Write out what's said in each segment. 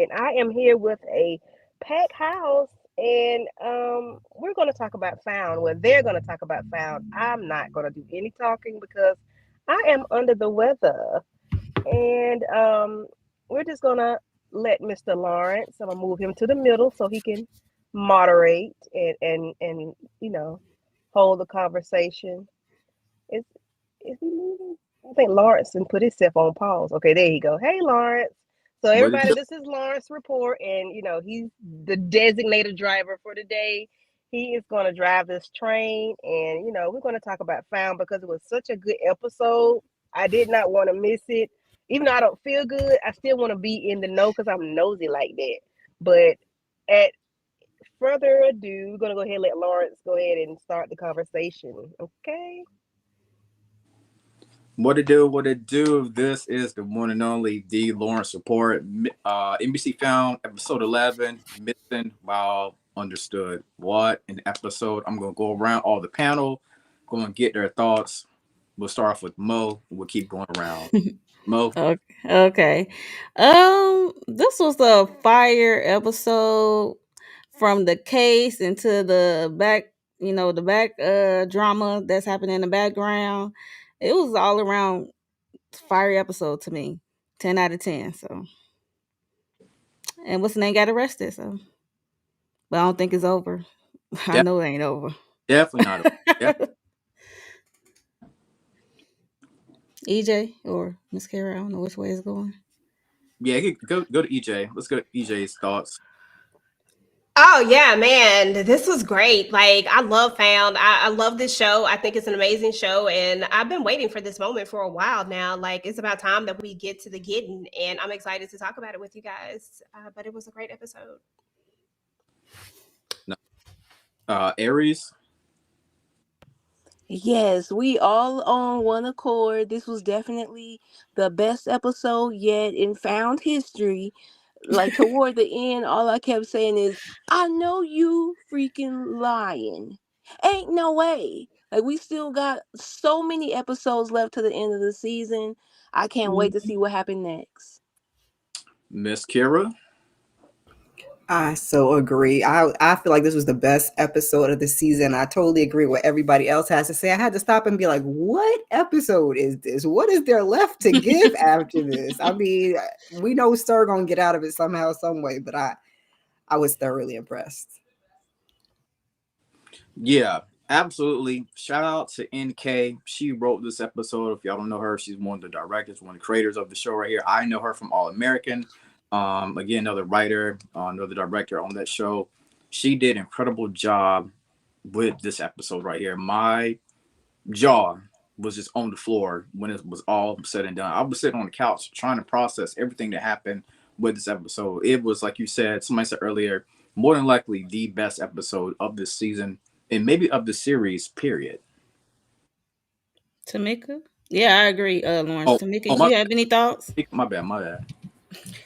and I am here with a packed house, and we're going to talk about Found. Well, they're going to talk about Found. I'm not going to do any talking because I am under the weather, and we're just going to let Mr. Lawrence. I'm gonna move him to the middle so he can moderate and hold the conversation. Is is he moving? I think Lawrence and put himself on pause. Okay, there you go. Hey, Lawrence. So What it everybody, do? this is Lawrence report, and he's the designated driver for today. He is going to drive this train, and we're going to talk about Found because it was such a good episode. I did not want to miss it, even though I don't feel good. I still want to be in the know because I'm nosy like that. But at further ado, we're going to go ahead and let Lawrence go ahead and start the conversation. Okay. What it do? What it do? This is the one and only The Lawrence Report. NBC found episode 11, missing while understood. What an episode. I'm going to go around all the panel, going to get their thoughts. We'll start off with Mo. We'll keep going around. Mo, Okay. Okay. This was a fire episode from the case into the back, the back drama that's happening in the background. It was all around fire episode to me. 10 out of 10. So, and what's the name got arrested, so but I don't think it's over. I def- know it ain't over. definitely not. Def- EJ or Miss Kara, I don't know which way it's going. yeah, go to EJ. Let's go to EJ's thoughts. Oh yeah, man, this was great. Like I love Found. I love this show. I think it's an amazing show, and I've been waiting for this moment for a while now. Like it's about time that we get to the getting, and I'm excited to talk about it with you guys. But it was a great episode. No. Aries. Yes, we all on one accord. This was definitely the best episode yet in found history. Like toward the end, all I kept saying is, I know you freaking lying. Ain't no way. Like we still got so many episodes left to the end of the season. I can't wait to see what happened next. Miss Kira. I so agree. I feel like this was the best episode of the season. I totally agree with what everybody else has to say. I had to stop and be like, what episode is this? What is there left to give after this? I mean, we know Sir gonna get out of it somehow, some way, but I was thoroughly impressed. Yeah, absolutely. Shout out to NK. She wrote this episode. If y'all don't know her, she's one of the directors, one of the creators of the show right here. I know her from All American. Again, another writer, another director on that show. She did an incredible job with this episode right here. My jaw was just on the floor when it was all said and done. I was sitting on the couch trying to process everything that happened with this episode. It was, like you said, somebody said earlier, more than likely the best episode of this season and maybe of the series, period. Tamika? Yeah, I agree, Lawrence. Oh, Tamika, oh you have any thoughts? my bad, my bad.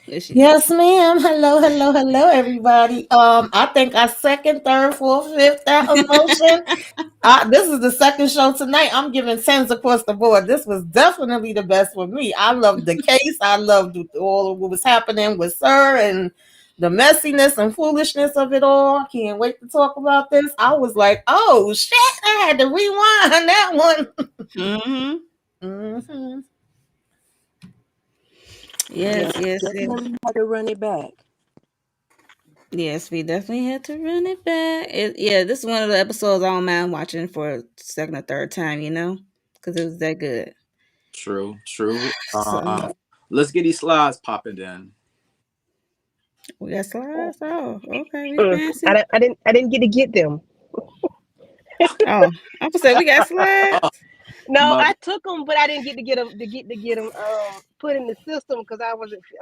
Yes, ma'am. Hello, hello, hello, everybody. I think I second, third, fourth, fifth that emotion. This is the second show tonight. I'm giving tens across the board. This was definitely the best for me. I loved the case. I loved all of what was happening with Sir and the messiness and foolishness of it all. I can't wait to talk about this. I was like, oh shit! I had to rewind that one. Mm-hmm. Yes, yes, yes. Definitely had to run it back. Yes, we definitely had to run it back. This is one of the episodes I don't mind watching for a second or third time, because it was that good. True. So, Let's get these slides popping then. we got slides. Oh, okay, we fancy. I didn't get them. Oh, I was saying we got slides. No, I took them, but I didn't get to get them put in the system because I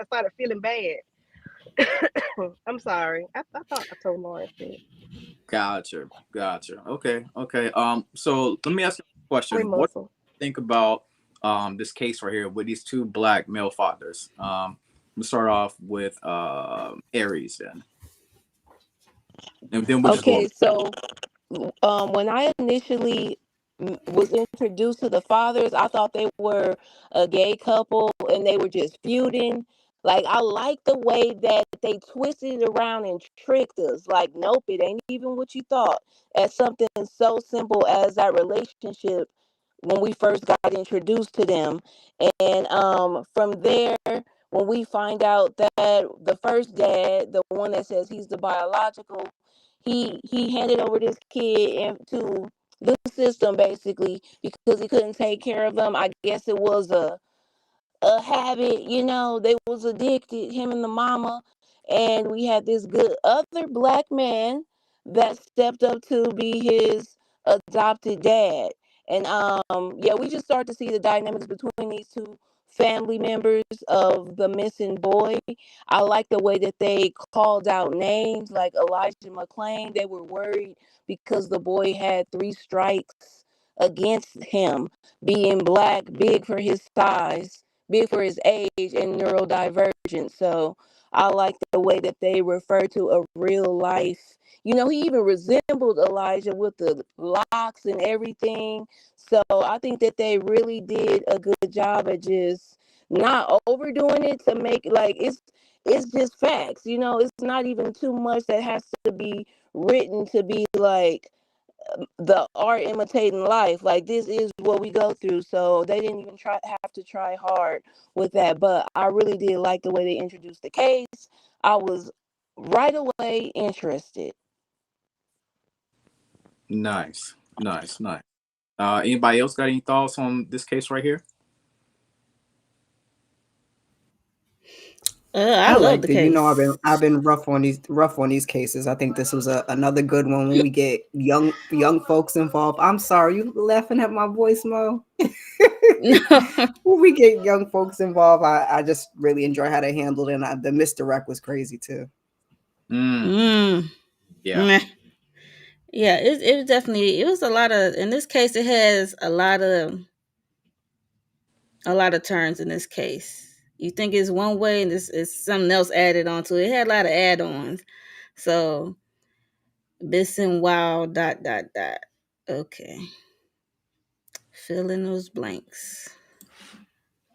started feeling bad. I'm sorry. I thought I told Lawrence that. Gotcha. Okay. So let me ask you a question. What do you think about this case right here with these two black male fathers? We'll start off with Aries then. And then we'll Okay, so when I initially was introduced to the fathers, I thought they were a gay couple and they were just feuding. Like I like the way that they twisted it around and tricked us. Like, nope, it ain't even what you thought. As something so simple as that relationship when we first got introduced to them. And from there, when we find out that the first dad, the one that says he's the biological, he handed over this kid into the system basically because he couldn't take care of them. I guess it was a habit, they was addicted, him and the mama. And we had this good other black man that stepped up to be his adopted dad. And yeah, we just start to see the dynamics between these two family members of the missing boy. I like the way that they called out names like Elijah McClain. They were worried because the boy had 3 strikes against him, being black, big for his size, big for his age, and neurodivergent. So I like the way that they refer to a real life. He even resembled Elijah with the locks and everything. So I think that they really did a good job at just not overdoing it to make like it's just facts. It's not even too much that has to be written to be like the art imitating life. Like, this is what we go through. So they didn't even have to try hard with that. But I really did like the way they introduced the case. I was right away interested. Nice. Anybody else got any thoughts on this case right here? I I love the liked it. case. I've been rough on these cases. I think this was another good one when we get young folks involved. I'm sorry, you laughing at my voice, Mo? When we get young folks involved, I just really enjoy how they handled it. And the misdirect was crazy too. Yeah. Meh. Yeah, it was definitely, it was a lot of, in this case it has a lot of turns in this case. You think it's one way and this is something else added onto it. It had a lot of add-ons. So Bisson wow dot. Okay. Fill in those blanks.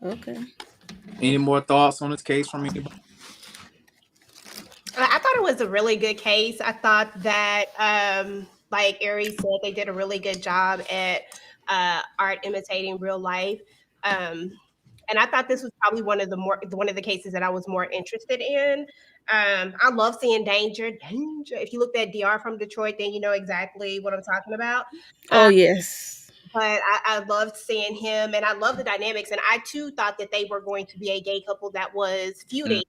Okay. Any more thoughts on this case from anybody? I thought it was a really good case. I thought that, like Aries said, they did a really good job at art imitating real life. And I thought this was probably one of the cases that I was more interested in. I love seeing danger. If you looked at DR from Detroit, then you know exactly what I'm talking about. Oh yes. But I loved seeing him, and I love the dynamics. And I too thought that they were going to be a gay couple that was feuding.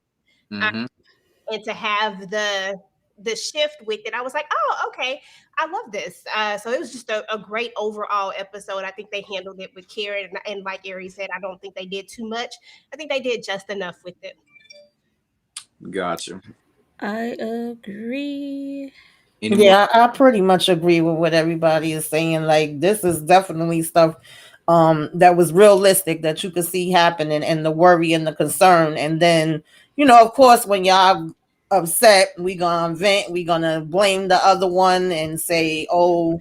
Mm-hmm. And to have the shift with it, I was like, oh, okay, I love this. So it was just a great overall episode. I think they handled it with care, and like Ari said, I don't think they did too much. I think they did just enough with it. Gotcha. I agree. Any more? Yeah, I pretty much agree with what everybody is saying. Like, this is definitely stuff that was realistic that you could see happening, and the worry and the concern. And then, of course, when y'all upset, we gonna vent, we gonna blame the other one and say, oh,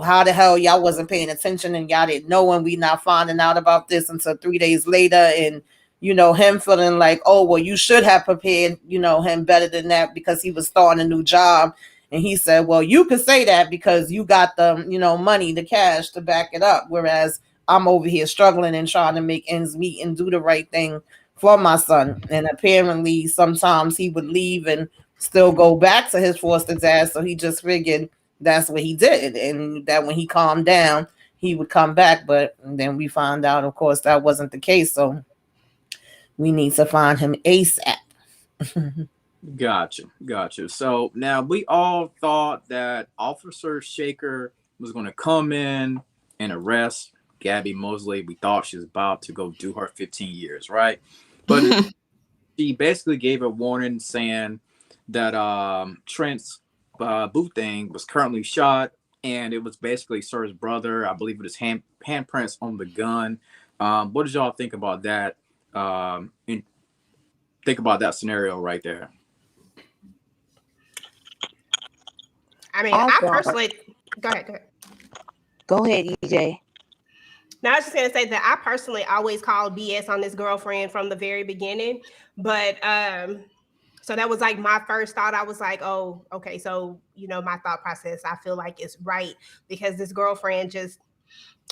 how the hell y'all wasn't paying attention and y'all didn't know, and we not finding out about this until 3 days later. And him feeling like, oh, well, you should have prepared, him better than that because he was starting a new job. And he said, well, you could say that because you got the, money, the cash to back it up. Whereas I'm over here struggling and trying to make ends meet and do the right thing for my son. And apparently sometimes he would leave and still go back to his foster dad. So he just figured that's what he did. And that when he calmed down, he would come back. But then we found out, of course, that wasn't the case. So we need to find him ASAP. Gotcha. So now we all thought that Officer Shaker was going to come in and arrest Gabby Mosley. We thought she was about to go do her 15 years, right? But she basically gave a warning saying that Trent's boot thing was currently shot, and it was basically Sir's brother. I believe it was handprints on the gun. What did y'all think about that? Think about that scenario right there. I mean, I personally go ahead. Go ahead, EJ. Now, I was just going to say that I personally always called BS on this girlfriend from the very beginning. But So that was like my first thought. I was like, oh, okay. So, my thought process, I feel like it's right because this girlfriend just,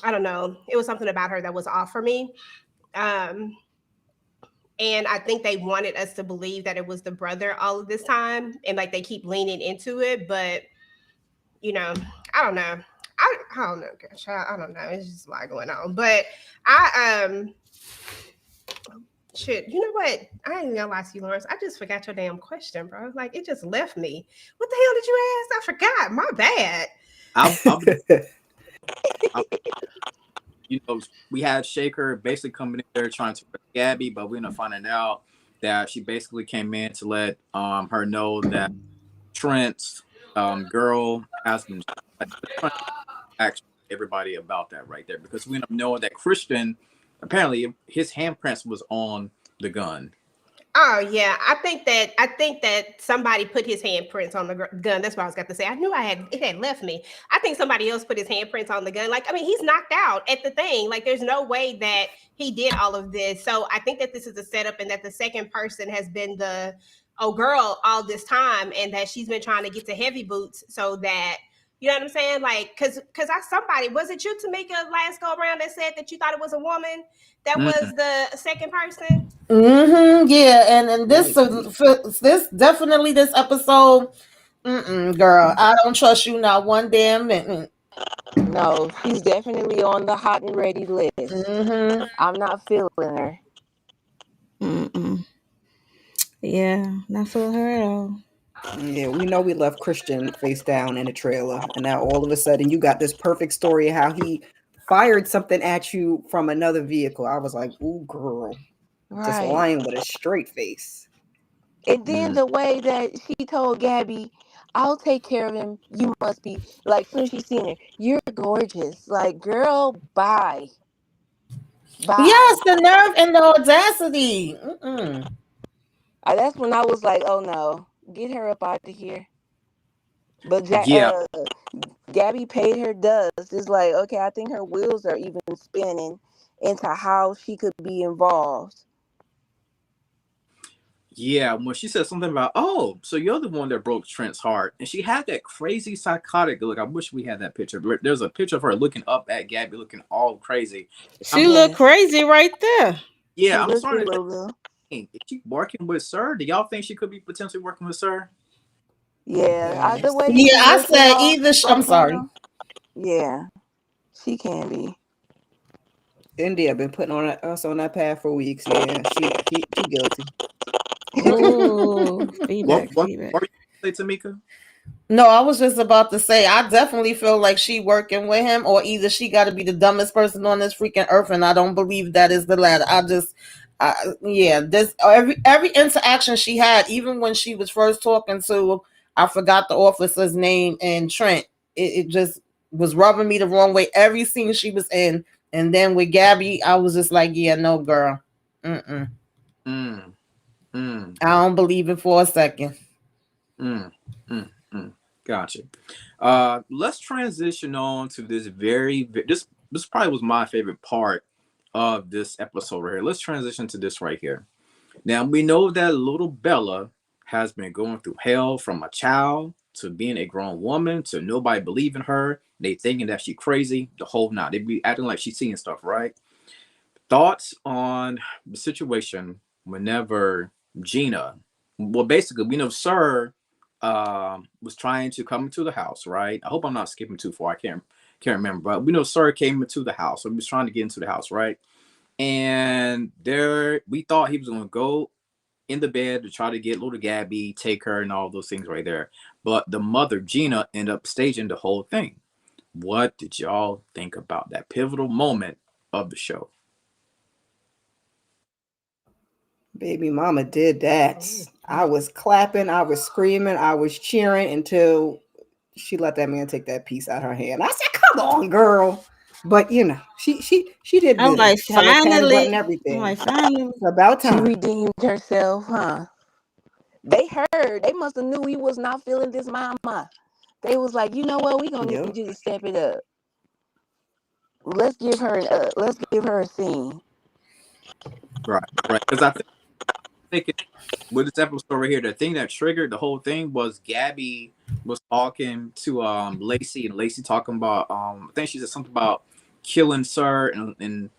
I don't know, it was something about her that was off for me. Um, and I think they wanted us to believe that it was the brother all of this time. And like they keep leaning into it. But, I don't know. I don't know, gosh. I don't know. It's just a lot going on. But shit, you know what? I ain't gonna lie to you, Lawrence. I just forgot your damn question, bro. Like it just left me. What the hell did you ask? I forgot. My bad. We had Shaker basically coming in there trying to arrest Gabby, but we ended up finding out that she basically came in to let her know that Trent's girl has been actually everybody about that right there, because we end up knowing that Christian apparently his handprints was on the gun. Oh yeah, I think that somebody put his handprints on the gun. That's what I was going to say. I knew it had left me. I think somebody else put his handprints on the gun. Like, I mean, he's knocked out at the thing. Like, there's no way that he did all of this. So I think that this is a setup, and that the second person has been the girl all this time, and that she's been trying to get to Heavy Boots so that. You know what I'm saying? Like, cause was it you, Tamika, last go around that said that you thought it was a woman that was the second person? Yeah, and this definitely this episode. Girl, I don't trust you not one damn minute. No, she's definitely on the hot and ready list. I'm not feeling her. Yeah, not feeling her at all. Yeah, we know we left Christian face down in the trailer, and now all of a sudden you got this perfect story of how he fired something at you from another vehicle. I was like, ooh, girl. Right. Just lying with a straight face. And then the way that she told Gabby, I'll take care of him. You must be, like, soon as she's seen her, you're gorgeous. Like, girl, bye. Yes, the nerve and the audacity. That's when I was like, oh no, get her up out of here. But Gabby paid her dust. It's like, okay, I think her wheels are even spinning into how she could be involved. Yeah, when she said something about, oh, so you're the one that broke Trent's heart. And she had that crazy psychotic look. I wish we had that picture. There's a picture of her looking up at Gabby, looking all crazy. She looked crazy right there. Yeah, I'm sorry to think, is she working with Sir? Do y'all think she could be potentially working with Sir? Yeah, the way I said either. I'm sorry. Yeah, she can be. India been putting us on that path for weeks. Yeah, she guilty. Ooh, feedback. What were you say, Tamika? No, I was just about to say I definitely feel like she working with him, or either she got to be the dumbest person on this freaking earth, and I don't believe that is the latter. This every interaction she had, even when she was first talking to, I forgot the officer's name, and Trent, it just was rubbing me the wrong way. Every scene she was in, and then with Gabby, I was just like, yeah, no, girl, I don't believe it for a second. Gotcha. Let's transition on to this this probably was my favorite part of this episode right here. Let's transition to this right here. Now we know that little Bella has been going through hell, from a child to being a grown woman to nobody believing her. They thinking that she's crazy, the whole night. They be acting like she's seeing stuff, right? Thoughts on the situation whenever Gina, well, basically, we know Sir was trying to come into the house, right? I hope I'm not skipping too far. I can't remember, but we know Sir came into the house. So he was trying to get into the house, right? And we thought he was going to go in the bed to try to get little Gabby, take her, and all those things right there. But the mother, Gina, ended up staging the whole thing. What did y'all think about that pivotal moment of the show? Baby mama did that. I was clapping, I was screaming, I was cheering until she let that man take that piece out of her hand. I said, "Come on, girl!" But she did. I'm like, finally, and everything. I'm like, finally, it's about time. She redeemed herself, huh? They heard. They must have knew he was not feeling this mama. They was like, you know what? We gonna need you to step it up. Let's give her a scene. Right. Because I think thinking with this episode right here, the thing that triggered the whole thing was Gabby was talking to Lacey, and Lacey talking about I think she said something about killing Sir, and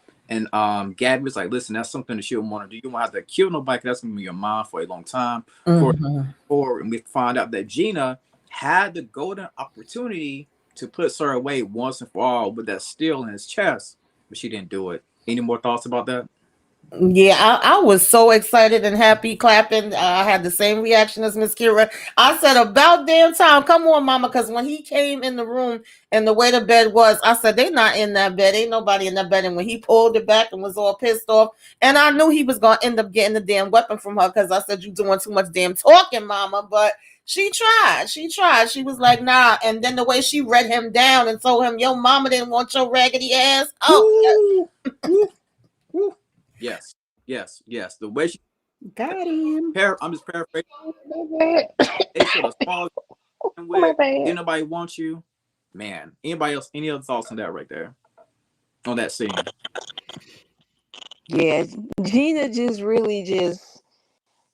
Gabby was like, listen, that's something that she don't want to do. You don't have to kill nobody, 'cause that's gonna be in your mind for a long time. For and we find out that Gina had the golden opportunity to put Sir away once and for all with that steel in his chest, but she didn't do it. Any more thoughts about that? Yeah, I was so excited and happy, clapping. I had the same reaction as Miss Kira. I said, "About damn time! Come on, Mama!" Because when he came in the room and the way the bed was, I said, "They not in that bed. Ain't nobody in that bed." And when he pulled it back and was all pissed off, and I knew he was gonna end up getting the damn weapon from her, because I said, "You doing too much damn talking, Mama." But she tried. She tried. She was like, "Nah." And then the way she read him down and told him, "Your mama didn't want your raggedy ass." Oh, Woo, woo, woo. Yes, yes. The way she Got him. I'm just paraphrasing. My bad. They should have swallowed My with. bad. Did nobody want you? Man, anybody else? Any other thoughts on that right there? On that scene? Yeah, Gina just really just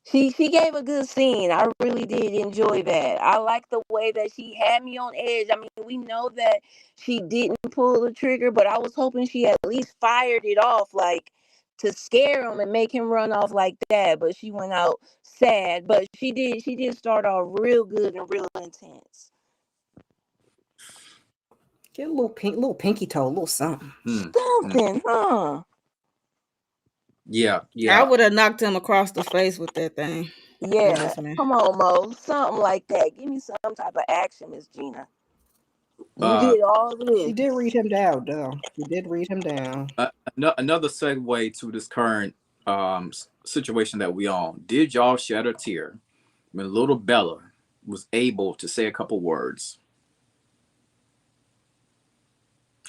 she gave a good scene. I really did enjoy that. I like the way that she had me on edge. I mean, we know that she didn't pull the trigger, but I was hoping she at least fired it off, like to scare him and make him run off like that. But she went out sad. But she did start off real good and real intense. Get a little pinky toe, a little something. Something, huh? Yeah, I yeah. would have knocked him across the face with that thing. Yeah. Trust me. Come on, Mo. Something like that. Give me some type of action, Miss Gina. You Uh, did all She this. did read him down, though. She did read him down. another segue to this current situation that we on. Did y'all shed a tear when little Bella was able to say a couple words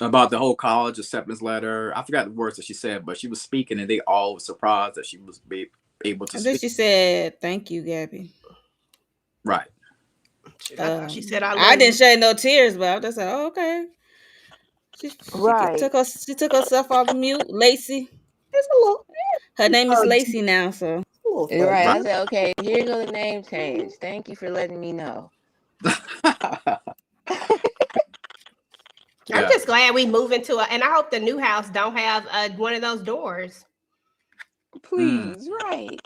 about the whole college acceptance letter? I forgot the words that she said, but she was speaking, and they all were surprised that she was able to And then speak. she said, "Thank you, Gabby." Right. Shit, I thought she said, "I I love didn't you." shed no tears, but I was just like, oh, okay. Right. She took herself off mute. Lacey, It's a little, her name is Lacey now, so a little Right. Right. I said, okay, here go the name change. Thank you for letting me know. I'm Yeah. just glad we move into and I hope the new house don't have one of those doors. Please, right.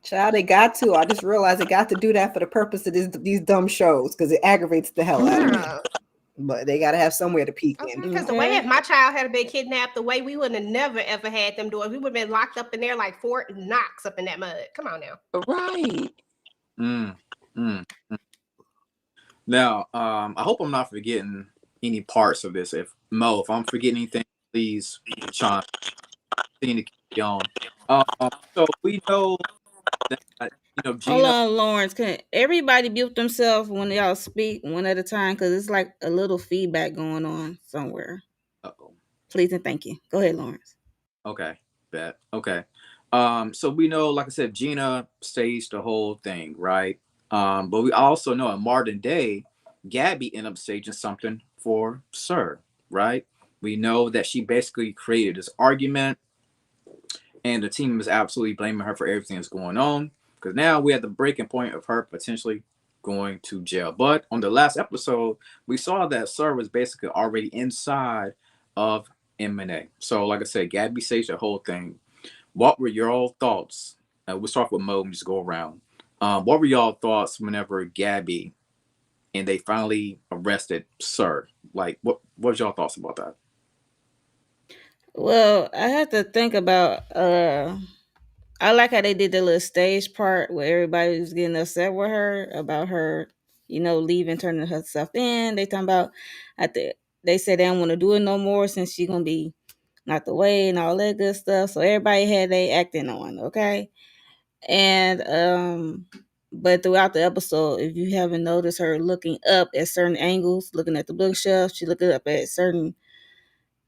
child. They got to. I just realized they got to do that for the purpose of these dumb shows, because it aggravates the hell out of me. Yeah. But they got to have somewhere to peek in. Because the way if my child had been kidnapped, the way we would have never ever had them doors. We would have been locked up in there like Fort Knox up in that mud. Come on now. Right. Mm, mm, mm. Now, I hope I'm not forgetting any parts of this. If I'm forgetting anything, please, Sean, continue to keep on. So we know that hold Gina. on, Lawrence. Can everybody mute themselves when y'all speak one at a time? Because it's like a little feedback going on somewhere. Uh-oh. Please and thank you. Go ahead, Lawrence. Okay, bet. Okay. So we know, like I said, Gina staged the whole thing, right? But we also know in modern day, Gabby ended up staging something for Sir, right? We know that she basically created this argument, and the team is absolutely blaming her for everything that's going on. Because now we're at the breaking point of her potentially going to jail. But on the last episode, we saw that Sir was basically already inside of M&A. So, like I said, Gabby staged the whole thing. What were your thoughts? We'll start with Mo and just go around. What were y'all thoughts whenever Gabby and they finally arrested Sir? Like, what was y'all thoughts about that? Well, I have to think about I like how they did the little stage part where everybody was getting upset with her about her, leaving, turning herself in. They talking about they said they don't want to do it no more since she gonna be not the way and all that good stuff. So everybody had they acting on, okay? And but throughout the episode, if you haven't noticed her looking up at certain angles, looking at the bookshelf, she looking up at certain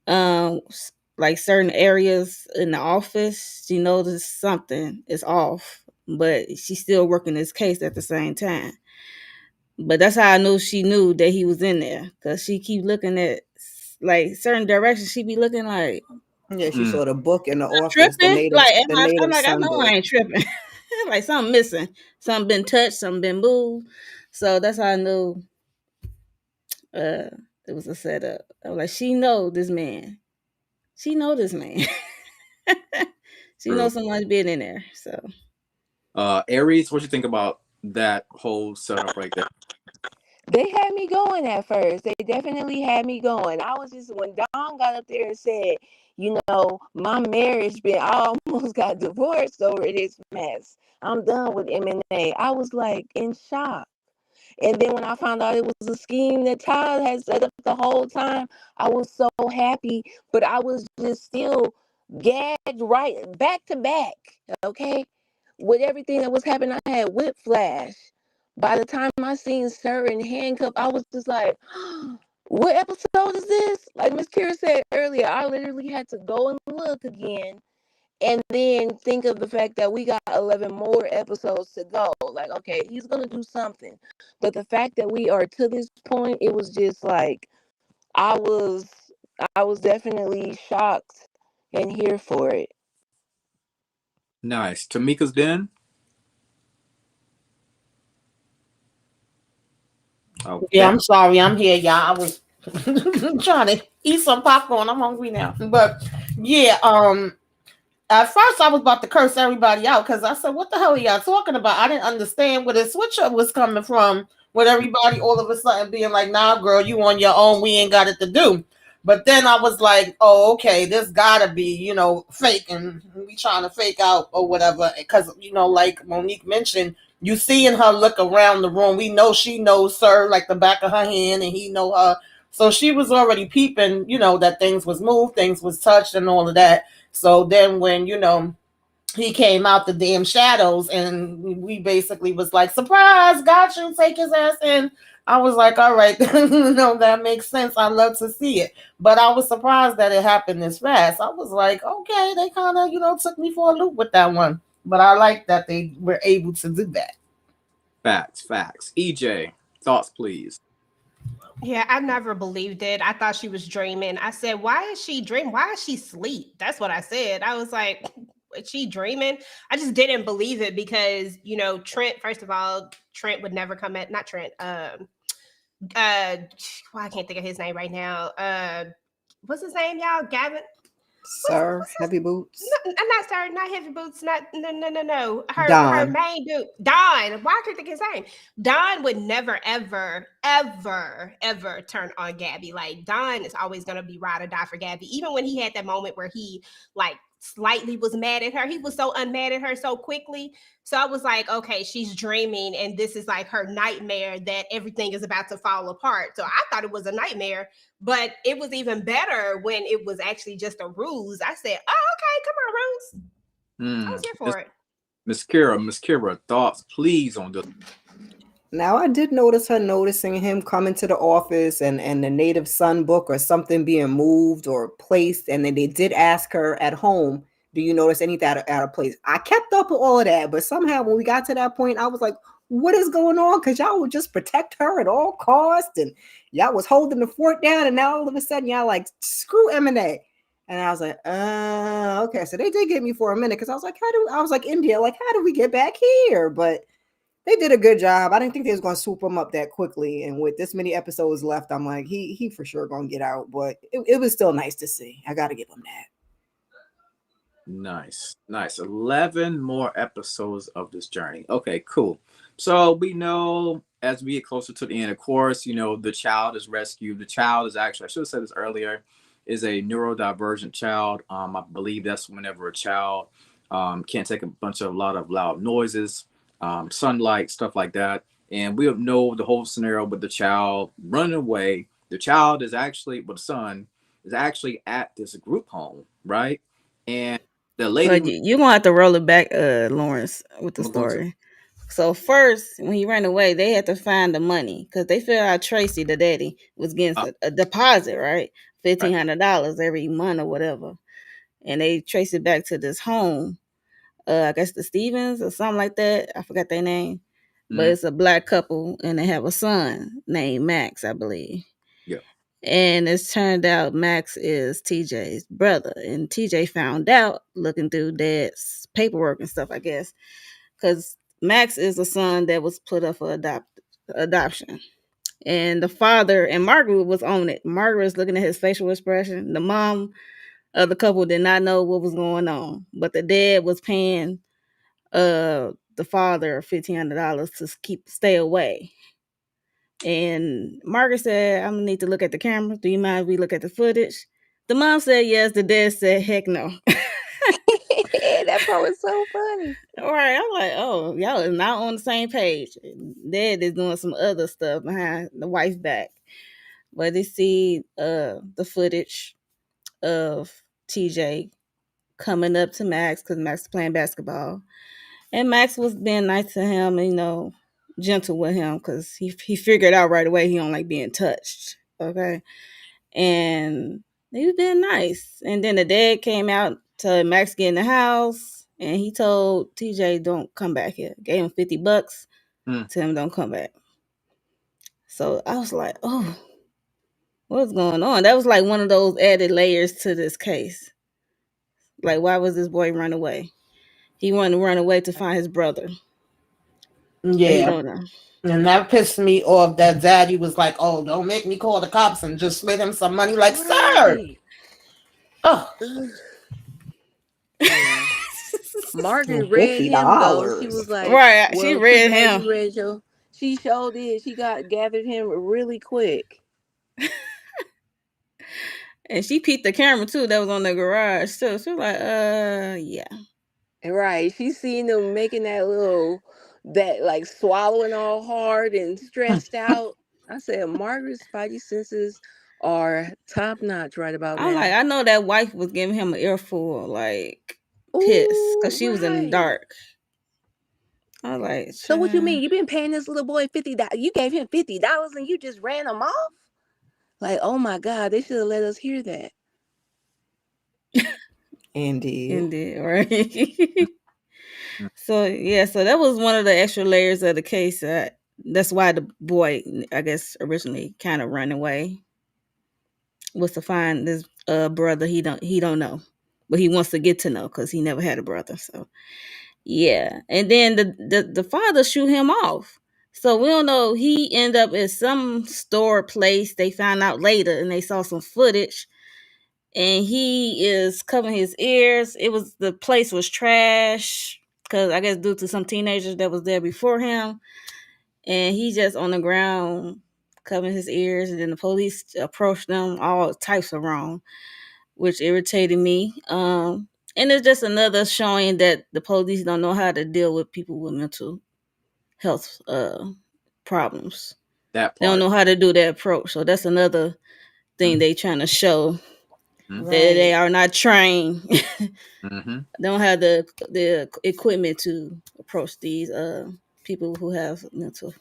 um like certain areas in the office, she noticed something is off, but she's still working this case at the same time. But that's how I knew she knew that he was in there, because she keep looking at like certain directions. She be looking like, Yeah, she Mm. saw the book in the office, Tripping? Like, the I'm native like, I son know I book. ain't tripping. Like something missing, something been touched, something been moved. So that's how I knew uh it was a setup. I was like, she know this man. She know this man. She True. knows someone's been in there. So Aries, what you think about that whole setup right there? They had me going at first. They definitely had me going. I was just, when Dawn got up there and said, my marriage been, I almost got divorced over this mess. I'm done with M&A. I was like in shock. And then when I found out it was a scheme that Todd had set up the whole time, I was so happy. But I was just still gagged right back to back. Okay. With everything that was happening, I had whiplash. By the time I seen Sir in handcuffs, I was just like, what episode is this? Like Miss Kira said earlier, I literally had to go and look again and then think of the fact that we got 11 more episodes to go. Like, okay, he's going to do something. But the fact that we are to this point, it was just like, I was, I was definitely shocked and here for it. Nice. Tamika's Den. Yeah, Okay. I'm sorry. I'm here, y'all. I was trying to eat some popcorn. I'm hungry now. But yeah, at first I was about to curse everybody out because I said, what the hell are y'all talking about? I didn't understand where the switch up was coming from with everybody all of a sudden being like, nah, girl, you on your own. We ain't got it to do. But then I was like, oh, okay, this gotta be, fake, and we trying to fake out or whatever. Because, like Monique mentioned, you seeing her look around the room. We know she knows Sir like the back of her hand, and he know her. So she was already peeping, that things was moved, things was touched, and all of that. So then when, he came out the damn shadows and we basically was like, surprise, got you, take his ass in. I was like, all right, that makes sense. I love to see it. But I was surprised that it happened this fast. I was like, okay, they kind of, took me for a loop with that one. But I like that they were able to do that. Facts. Facts. EJ, thoughts, please. Yeah, I never believed it. I thought she was dreaming. I said, why is she dreaming? Why is she asleep? That's what I said. I was like, is she dreaming? I just didn't believe it because, Trent, first of all, Trent would never come at, not Trent, well, I can't think of his name right now. What's his name, y'all? Gavin? Sir, What's his heavy boots. no, I'm not sorry, not heavy boots, not no. Her Don. main dude, Don. Why can't I think of his name? Don would never, ever turn on Gabby. Like Don is always gonna be ride or die for Gabby. Even when he had that moment where he like slightly was mad at her, he was so unmad at her so quickly. So I was like, okay, she's dreaming, and this is like her nightmare that everything is about to fall apart. So I thought it was a nightmare, but it was even better when it was actually just a ruse. I said, oh, okay, come on, ruse. I was here for it. Miss Kira, thoughts, please, on this. Now I did notice her noticing him coming to the office and the native son book or something being moved or placed. And then they did ask her at home, do you notice anything out of place? I kept up with all of that, but somehow when we got to that point, I was like, what is going on? Because y'all would just protect her at all costs, and y'all was holding the fort down, and now all of a sudden y'all like, screw M&A. And I was like, okay. So they did get me for a minute because I was like, India, like, how do we get back here? But they did a good job. I didn't think they was gonna swoop him up that quickly. And with this many episodes left, I'm like, he for sure gonna get out. But it was still nice to see. I gotta give him that. Nice. 11 more episodes of this journey. Okay, cool. So we know as we get closer to the end, of course, the child is rescued. The child is actually, I should have said this earlier, is a neurodivergent child. I believe that's whenever a child can't take a lot of loud noises, sunlight, stuff like that. And we know the whole scenario with the child running away. The child is actually, the son is actually at this group home, right? And the lady but you're gonna have to roll it back, Lawrence, with the I'm going to. story. So first, when he ran away, they had to find the money because they figured out Tracy, the daddy, was getting a deposit, right? Right. $1,500 every month or whatever, and they traced it back to this home. I guess the Stevens or something like that. I forgot their name, but Mhm. it's a black couple, and they have a son named Max, I believe. Yeah. And it's turned out Max is TJ's brother. And TJ found out looking through dad's paperwork and stuff, I guess. Because Max is a son that was put up for adoption. And the father and Margaret was on it. Margaret was looking at his facial expression. The mom of the couple did not know what was going on. But the dad was paying the father $1,500 to stay away. And Margaret said, I'm gonna need to look at the camera. Do you mind if we look at the footage? The mom said yes. The dad said heck no. That part was so funny. All right, I'm like, oh, y'all is not on the same page. Dad is doing some other stuff behind the wife's back. But they see the footage of TJ coming up to Max because Max is playing basketball. And Max was being nice to him, gentle with him because he figured out right away he don't like being touched. Okay. And he was being nice. And then the dad came out to Max get in the house and he told TJ don't come back here. Gave him $50. Tell him don't come back. So I was like, oh, what's going on? That was like one of those added layers to this case. Like, why was this boy run away? He wanted to run away to find his brother. Yeah. He don't know. And that pissed me off that daddy was like, oh, don't make me call the cops and just split him some money. Like, sir. Oh. Yeah. Margaret read him though. She was like, right. Well, she read him. She sure did. She gathered him really quick. And she peeped the camera too that was on the garage. So she was like, yeah. Right. She seen them making that like swallowing all hard and stressed out. I said, Margaret's spidey senses are top notch right about now. I'm like, I know that wife was giving him an earful, like pissed, because she was in the dark. I was like, so what you mean? You been paying this little boy $50? You gave him $50 and you just ran him off? Like, oh my God, they should have let us hear that. Indeed, right? So that was one of the extra layers of the case. That's why the boy, I guess, originally kind of ran away, was to find this brother he don't know, but he wants to get to know because he never had a brother. So yeah, and then the father shoot him off. So we don't know. He ended up at some store place. They found out later, and they saw some footage. And he is covering his ears. The place was trash because I guess due to some teenagers that was there before him, and he just on the ground covering his ears. And then the police approached them all types of wrong, which irritated me. And it's just another showing that the police don't know how to deal with people with mental health problems. They don't know how to do that approach. So that's another thing they trying to show. That they are not trained. Don't have the equipment to approach these people who have mental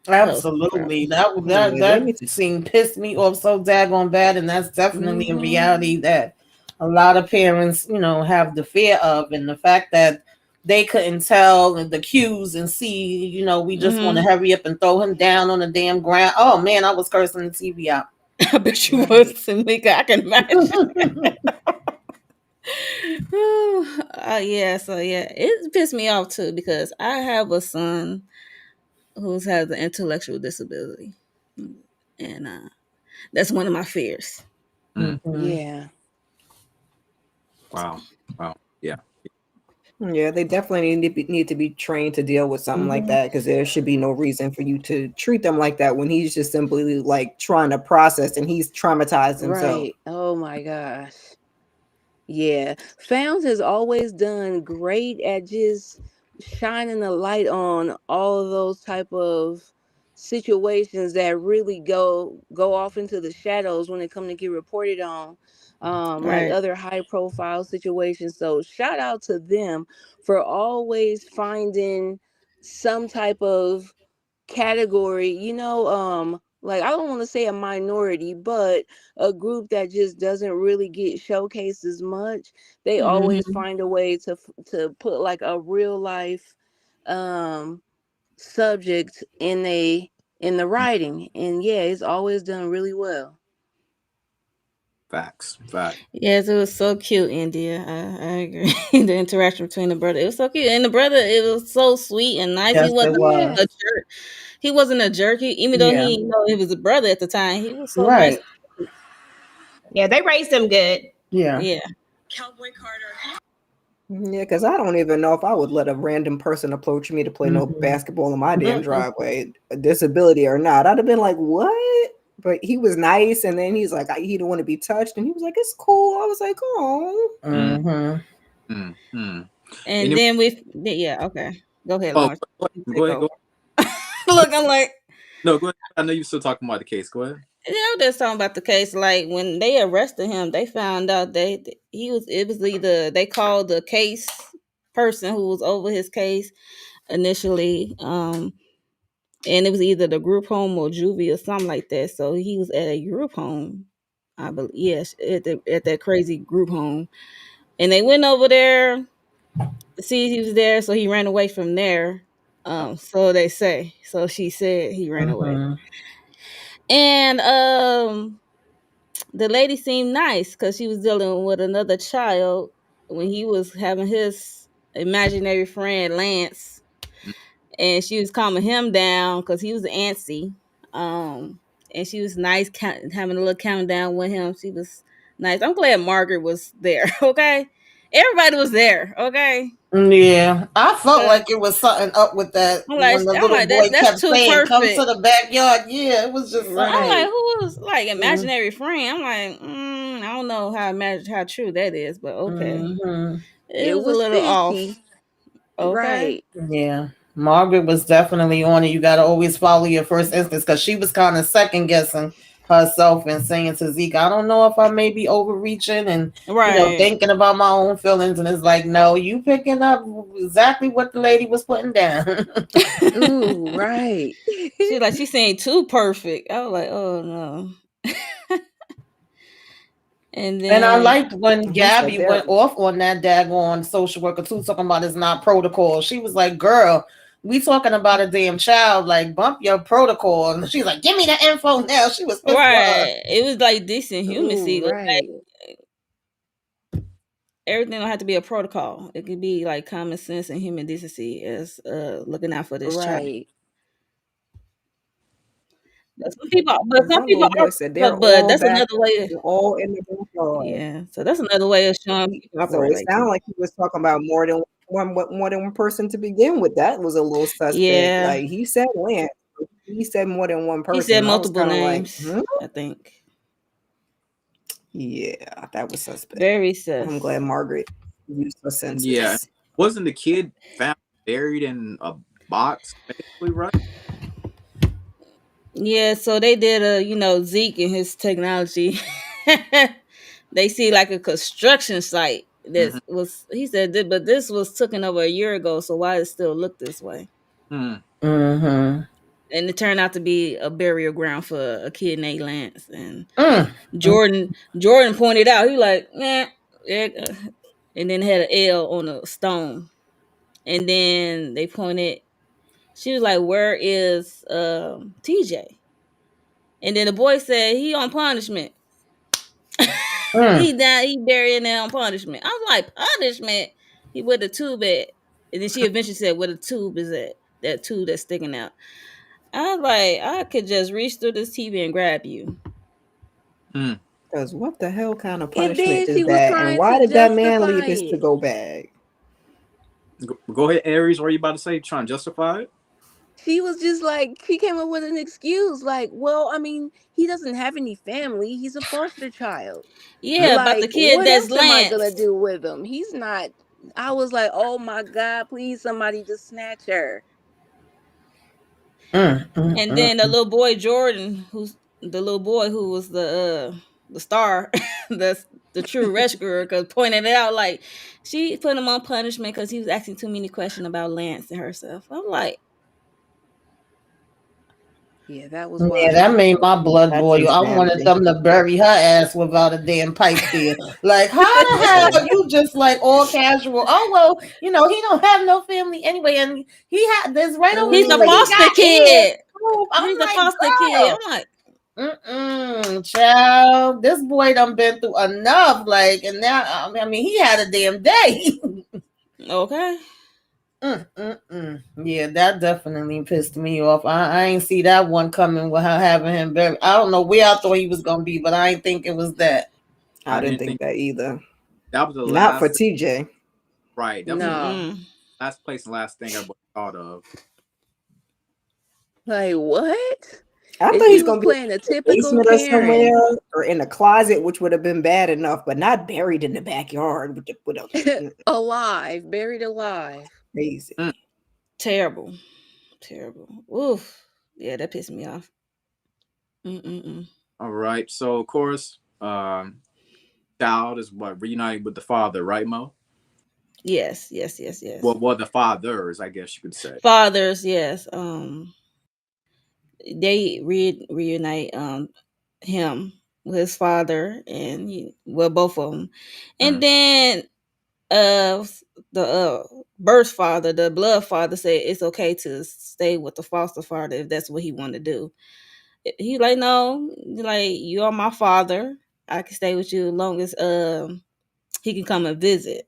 Absolutely. That scene pissed me off so daggone bad, and that's definitely a reality that a lot of parents, have the fear of, and the fact that they couldn't tell the cues and see, we just want to hurry up and throw him down on the damn ground. Oh man, I was cursing the TV out. I bet you was, Tamika. I can imagine. It pissed me off too because I have a son who has an intellectual disability, and that's one of my fears. Yeah. Wow. Yeah. Yeah, they definitely need to be trained to deal with something like that, because there should be no reason for you to treat them like that when he's just simply like trying to process and he's traumatized himself. Right. Oh my gosh. Yeah. Founds has always done great at just shining a light on all of those type of situations that really go off into the shadows when they come to get reported on. Like other high profile situations. So shout out to them for always finding some type of category, like I don't want to say a minority, but a group that just doesn't really get showcased as much. They always find a way to put like a real life subject in the writing, and yeah, it's always done really well. Facts. Yes, it was so cute, India. I agree. The interaction between the brother, it was so cute, and the brother, it was so sweet and nice. He Yes, it wasn't a was. Yes. jerk. He wasn't a jerk. Even though Yeah. he, he was a brother at the time, he was so nice. Right. Yeah, they raised him good. Yeah. Yeah, Yeah, because I don't even know if I would let a random person approach me to play no Mhm. basketball in my damn Mm-mm. driveway, a disability or not. I'd have been like, what? But he was nice, and then he's like, he didn't want to be touched, and he was like, it's cool. I was like, oh. Mm, Mhm. mm. and Any, then yeah, okay. Go ahead, oh, Lawrence. You go take ahead. over. Look, I'm like, No, go ahead. I know you're still talking about the case. Go ahead. yeah, I'm just talking about the case. Like when they arrested him, they found out he was. It was either they called the case person who was over his case initially, and it was either the group home or juvie or something like that. So he was at a group home, I believe. Yes, at that crazy group home, and they went over there to see if he was there. So he ran away from there. So they say. So she said he ran away, Mhm. and the lady seemed nice because she was dealing with another child when he was having his imaginary friend Lance, Mm, and she was calming him down because he was antsy. And she was nice, having a little countdown with him. She was nice. I'm glad Margaret was there. Okay, everybody was there. Okay, Yeah, I felt 'cause like it was something up with that when the I'm little like boy that's kept too saying, "Come to perfect. the backyard." Yeah, it was just I'm something. like, Right. who was like Mm, imaginary friend? I'm like, I don't know how true that is, but okay. mhm. It It was a was little fishy. off. Okay. Right. Yeah, Margaret was definitely on it. You got to always follow your first instance because she was kind of second guessing herself and saying to Zeke, "I don't know if I may be overreaching and Right. thinking about my own feelings." And it's like, no, you picking up exactly what the lady was putting down. Ooh, right. She saying too perfect. I was like, oh no. And And I then liked when He said Gabby there. went off on that daggone social worker too, talking about it's not protocol. She was like, "Girl, we talking about a damn child. Like, bump your protocol." And she's like, "Give me the info now." She was pissed with her. right. It was like decent humancy. Ooh, Like right. everything don't have to be a protocol. It could be like common sense and human decency as looking out for this child. Right. But some One people little boy are, said they're but all that's back, another way. all in the backyard. Yeah, so that's another way of showing people So operate it like sounded this. like he was talking about more than one person to begin with. That was a little suspect. Yeah, Like he said Lance. He said more than one he said person. I was multiple kind of like, names. I think yeah, that was suspect. very I'm sus. glad Margaret used her yeah. senses. Wasn't the kid found buried in a box, basically, right? Yeah, so they did Zeke and his technology. They see like a construction site that Mm-hmm. was he said, but this was taken over a year ago, so why it still look this way? Hmm. Mm-hmm. And it turned out to be a burial ground for a kid named Lance. And Mm. Jordan pointed out, he like, and then had an L on a stone. And then they pointed, she was like, where is TJ? And then the boy said he on punishment. Mm. He buried in there on punishment. I was like, punishment? He with the tube at. And then she eventually said, where the tube is at. That tube that's sticking out. I was like, I could just reach through this TV and grab you. Hmm. Because what the hell kind of And punishment then is she was that? And trying why to did that man leave justify his it. to-go bag? Go ahead, Aries. What are you about to say? Trying to justify it? She was just like, she came up with an excuse. Like, well, I mean, he doesn't have any family. He's a foster child. Yeah, about the Like, kid what that's else am I going to Lance. do with him? He's not. I was like, oh my God, please, somebody just snatch her. Mm. Mm. And then the Mm. little boy Jordan, who's the little boy who was the star, the true rescuer, because pointed it out like she put him on punishment because he was asking too many questions about Lance and herself. I'm like, Yeah, that was Yeah, that wild. made my blood That's boil. I wanted insanity. them to bury her ass without a damn pipe there. Like, how the hell you just like all casual? Oh well, he don't have no family anyway, and he had this right over he's here, a but he Ooh. foster got heirs. kid. Proof. I'm He's a like, foster kid. girl. I'm like, Child, this boy done been through enough. Like, and now, I mean, he had a damn day. Okay. Yeah, that definitely pissed me off. I ain't see that one coming with her having him buried. I don't know where I thought he was gonna be, but I ain't think it was that. I I didn't didn't think think that either. that was the Not for last thing, TJ. right. That was the No. Mm-mm. last place and last thing I thought of. Like what? I And thought she he's was gonna be in playing a the typical basement or Karen. somewhere, or in a closet, which would have been bad enough, but not buried in the backyard with a Alive, buried alive. crazy. Mm. Terrible. Terrible. Oof. Yeah, that pissed me off. Mm-mm-mm. All right. So of course, child is what reunited with the father, right, Mo? Yes. Well, the fathers, I guess you could say. Fathers, yes. They reunite him with his father and well, both of them, and Mm. then uh the birth father, the blood father, said it's okay to stay with the foster father if that's what he wanted to do. He like, no, like, you are my father. I can stay with you as long as he can come and visit.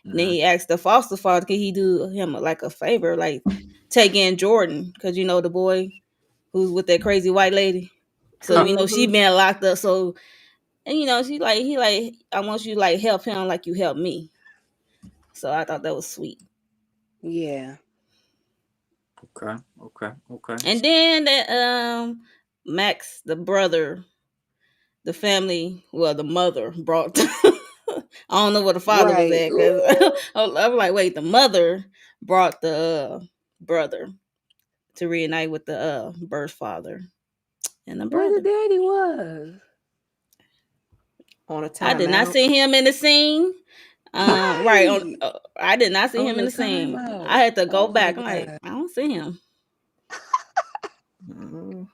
And then Mm-hmm. he asked the foster father, could he do him like a favor, like take in Jordan, because the boy who's with that crazy white lady. So she Mm-hmm. been locked up. So, and she like, he like, I want you to like help him like you help me. So I thought that was sweet. Yeah. Okay. And then that Max, the brother, the family, well, the mother brought. I don't know where the father was Right. at, because Ooh. I'm like, wait, the mother brought the brother to reunite with the birth father and the Where the brother. daddy was. On a I did not timeout. see him in the scene. Right on. Right. I did not see On him in the the scene. timeout. I had to go Oh my back. I'm like, god. I don't see him. Mhm.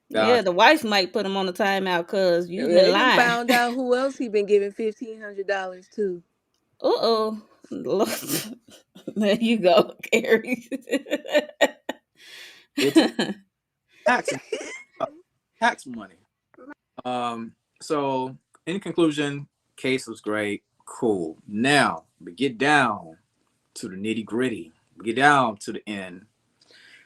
Yeah, Gotcha. the wife might put him on the timeout because you've been They done lying. found out who else he been giving $1,500 to. Uh-oh. There you go, Carrie. It's tax tax money. So in conclusion, case was great. Cool. Now we get down to the nitty gritty. We get down to the end.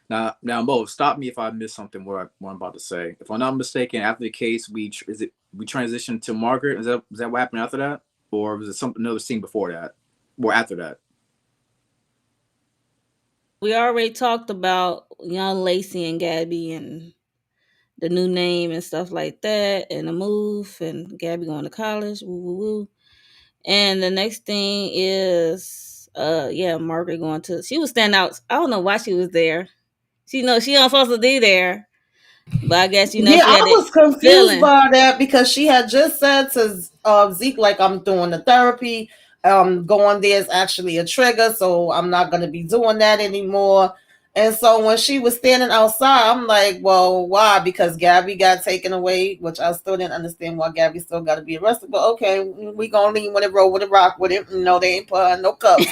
Now, Mo, stop me if I miss something. What I'm about to say. If I'm not mistaken, after the case, we transitioned to Margaret. Is that what happened after that, or was it something another scene before that, or after that? We already talked about young Lacey and Gabby and the new name and stuff like that, and the move, and Gabby going to college. Woo woo woo. And the next thing is, yeah, Margaret going to. She was standing out. I don't know why she was there. She knows she not supposed to be there, but I guess Yeah, she I had that was confused feeling. by that because she had just said to Zeke, like, I'm doing the therapy. Going there is actually a trigger, so I'm not going to be doing that anymore. And so when she was standing outside, I'm like, well, why? Because Gabby got taken away, which I still didn't understand why Gabby still got to be arrested. But okay, we going to lean with it, roll with it, rock with it. No, they ain't put her in no cuffs.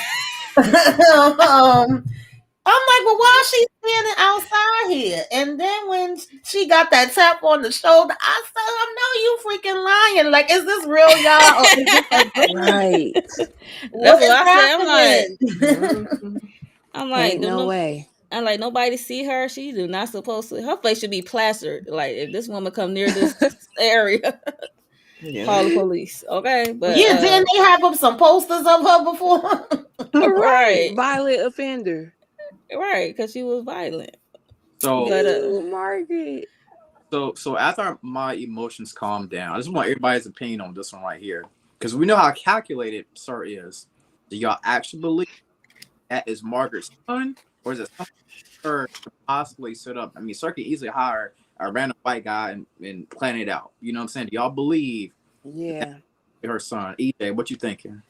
I'm like, well, why is she standing outside here? And then when she got that tap on the shoulder, I said, I know you freaking lying. Like, is this real, y'all? Or is this a dream? Right. That's What what is I said. happening? Mhm. I'm like, Ain't no way. I'm like, nobody see her. She do not supposed to. Her face should be plastered. Like, if this woman come near this area, Yeah. call the police. Okay, but Yeah, didn't they have up some posters of her before? Right. right, Violent offender. right, because she was violent. So But Ew, Margaret. so after my emotions calm down, I just want everybody's opinion on this one right here, because we know how calculated Sir is. Do y'all actually believe that is Margaret's son, or is it something Sir could possibly set up? I mean, Sir could easily hire a random white guy and plan it out. You know what I'm saying? Do y'all believe that Yeah. her son? EJ, what you thinking?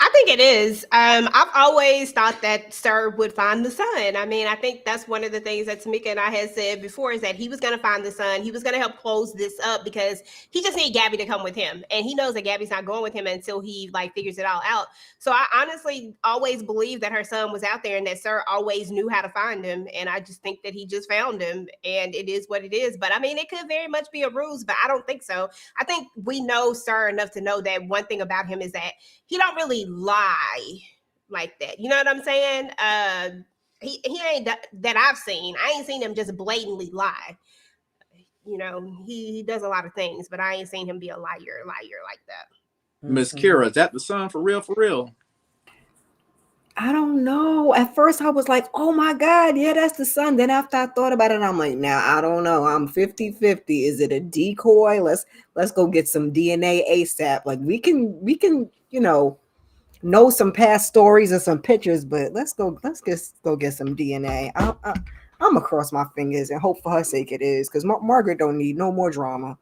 I think it is. I've always thought that Sir would find the son. I mean, I think that's one of the things that Tamika and I had said before is that he was going to find the son. He was going to help close this up because he just needs Gabby to come with him, and he knows that Gabby's not going with him until he like figures it all out. So I honestly always believed that her son was out there and that Sir always knew how to find him, and I just think that he just found him, and it is what it is. But I mean, it could very much be a ruse, but I don't think so. I think we know Sir enough to know that one thing about him is that he don't really lie like that. You know what I'm saying? He ain't that I've seen. I ain't seen him just blatantly lie. You know, he does a lot of things, but I ain't seen him be a liar like that. Miss Kira, is that the son for real? For real? I don't know. At first, I was like, oh my God, yeah, that's the son. Then after I thought about it, I'm like, now I don't know. I'm 50-50. Is it a decoy? Let's go get some DNA ASAP. Like we can, know some past stories and some pictures, but let's go get some DNA. I'm gonna cross my fingers and hope for her sake it is, because Margaret don't need no more drama.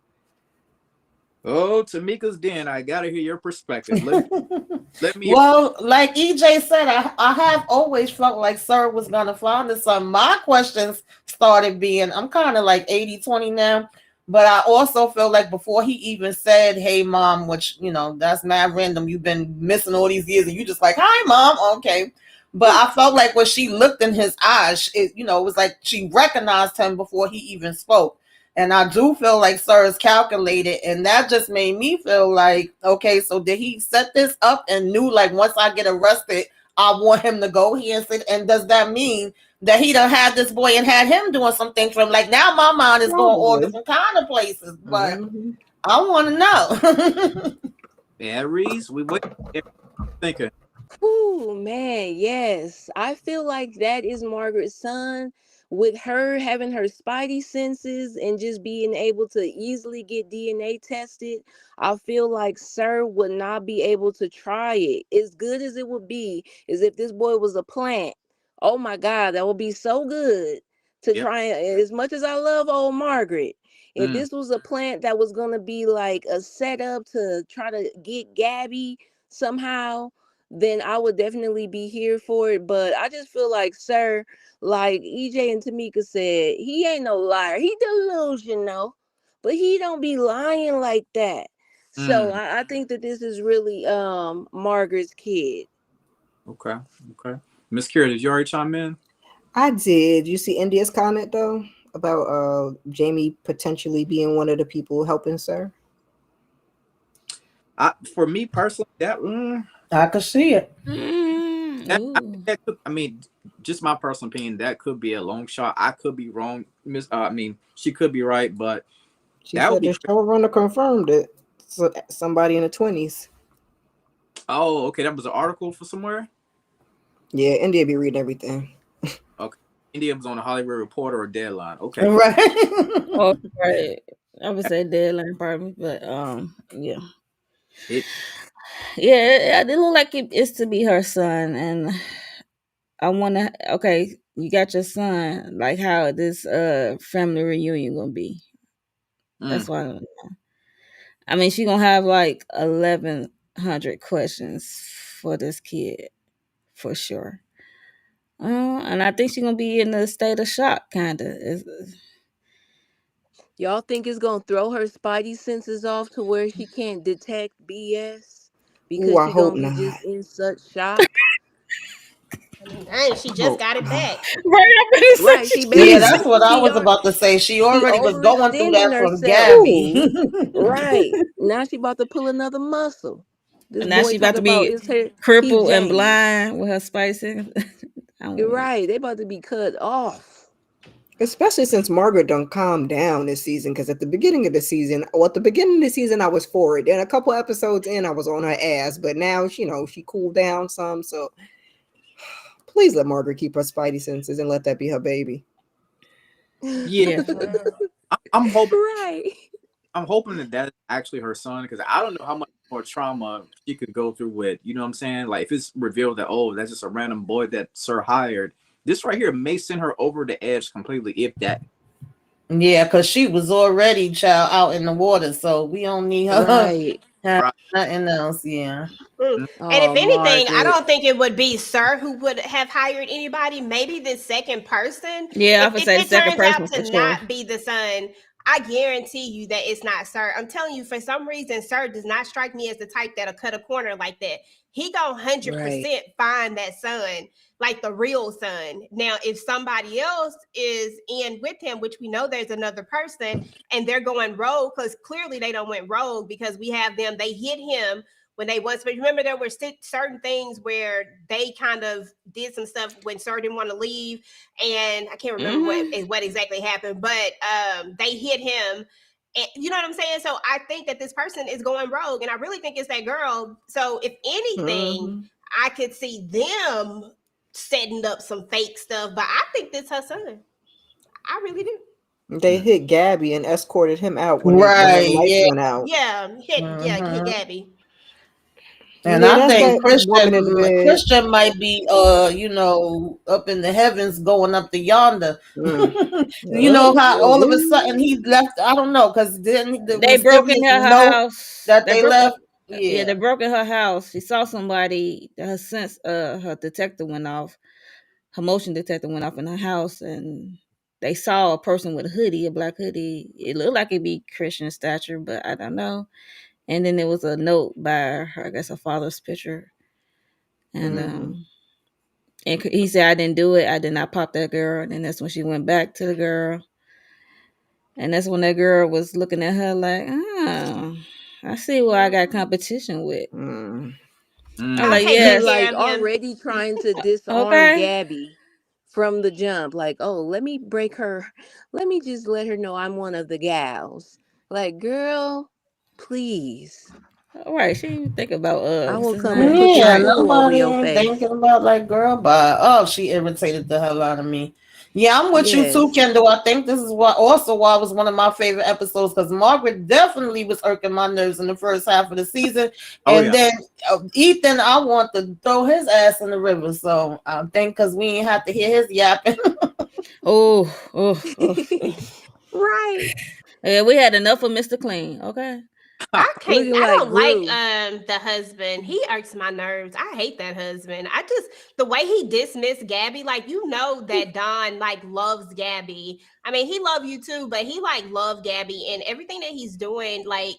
Oh, Tamika's Den. I gotta hear your perspective. Let me. Well, like EJ said, I have always felt like Sir was gonna find the son. My questions started being, I'm kind of like 80-20 now, but I also feel like before he even said, hey mom, which that's mad random, you've been missing all these years and you just like, hi mom, okay. But I felt like when she looked in his eyes, it was like she recognized him before he even spoke. And I do feel like Sir is calculated, and that just made me feel like, okay, so did he set this up and knew like once I get arrested, I want him to go here and sit? And does that mean that he done had this boy and had him doing some things for him? Like now my mind is going all different kind of places, but I want to know. Aries, we wait. Thinking. Oh man, yes. I feel like that is Margaret's son. With her having her spidey senses and just being able to easily get DNA tested, I feel like Sir would not be able to try it. As good as it would be, as if this boy was a plant. Oh my God, that would be so good to try. As much as I love old Margaret, if this was a plant that was going to be like a setup to try to get Gabby somehow, then I would definitely be here for it. But I just feel like Sir, like EJ and Tamika said, he ain't no liar. He delusional, but he don't be lying like that. So I think that this is really Margaret's kid. Okay. Miss Kira, did you already chime in? I did. You see India's comment though about Jamie potentially being one of the people helping Sir? For me personally, that I could see it. I mean, just my personal opinion, that could be a long shot. I could be wrong. She could be right, but she said the showrunner confirmed it. So somebody in the 20s. Oh, okay. That was an article for somewhere? Yeah, India be reading everything. Okay. India was on a Hollywood Reporter or Deadline. Okay. Right. Oh, right. I would say Deadline probably, but yeah. It look like it's to be her son, and I wanna okay, you got your son, like how this family reunion gonna be. That's why I mean she gonna have like 1,100 questions for this kid for sure. And I think she's gonna be in a state of shock, kind of. Y'all think it's gonna throw her spidey senses off to where she can't detect BS because I she hope gonna be not. just in such shock? I mean, dang, she just got it back. Right, she Yeah, that's what I she was about to say. She already was going through overextending that from herself. Gabby. Right. Now she about to pull another muscle. This And now boy she about talking to about be it's her he crippled and Jamie. blind with her spicy. You're right. They about to be cut off. Especially since Margaret done calmed down this season, because at the beginning of the season, I was for it. Then a couple episodes in, I was on her ass. But now, she cooled down some. So please let Margaret keep her spidey senses and let that be her baby. Yeah. I'm hoping. Right. I'm hoping that that's actually her son, because I don't know how much more trauma she could go through with. You know what I'm saying? Like if it's revealed that that's just a random boy that Sir hired, this right here may send her over the edge completely. If that. Yeah, because she was already child out in the water, so we don't need her Right. Right. Nothing else, yeah. Mm. And if Oh, anything, I Margaret. don't think it would be Sir who would have hired anybody. Maybe this second person. Yeah, I If would if say the it second turns out person to for sure. not be the son, I guarantee you that it's not Sir. I'm telling you, for some reason, Sir does not strike me as the type that'll cut a corner like that. He gonna hundred Right. percent find that son, like the real son. Now, if somebody else is in with him, which we know there's another person, and they're going rogue, because clearly they don't went rogue because we have them. They hit him when they was, but remember there were certain things where they kind of did some stuff when Sir didn't want to leave, and I can't remember what exactly happened, but they hit him. And you know what I'm saying? So I think that this person is going rogue, and I really think it's that girl. So if anything, Mm-hmm. I could see them setting up some fake stuff, but I think this her son. I really do. They hit Gabby and escorted him out when the Right, lights yeah. went out. Yeah, hit Hmm. Gabby. And Yeah, I that's think that woman in the bed. Christian might be up in the heavens going up to yonder. Mm. You Yep. know how Sure all of a sudden did. he left. I don't know, because then the They broke mysterious in her note house. that They they broke. left. Yeah, Yeah. they broke in her house. She saw somebody. Her detector went off. Her motion detector went off in her house, and they saw a person with a hoodie, a black hoodie. It looked like it'd be Christian stature, but I don't know. And then there was a note by her, I guess, her father's picture, and Mm-hmm. he said, "I didn't do it. I did not pop that girl." And then that's when she went back to the girl, and that's when that girl was looking at her like, "Oh, I see what I got competition with." Mm. I'm I like, hate He that "Yes, like damn him. already trying to disarm okay." Gabby from the jump. Like, oh, let me break her. Let me just let her know I'm one of the gals. Like, girl, please. All right, she didn't think about I us. will It's come and not put some Yeah, right. poo over nobody your ain't thinking face. about like girl, but oh, she irritated the hell out of me. Yeah, I'm with you too, Yes. Kendall. I think this is why it was one of my favorite episodes, because Margaret definitely was irking my nerves in the first half of the season, Oh and yeah. then Ethan, I want to throw his ass in the river. So I think because we ain't have to hear his yapping. Oh, oh, oh, oh. Right. Yeah, we had enough of Mr. Clean. Okay. I can't. Looking I like don't like Gru. the husband. He irks my nerves. I hate that husband. I just the way he dismissed Gabby. Like you know that Don like loves Gabby. I mean he love you too, but he like love Gabby and everything that he's doing. Like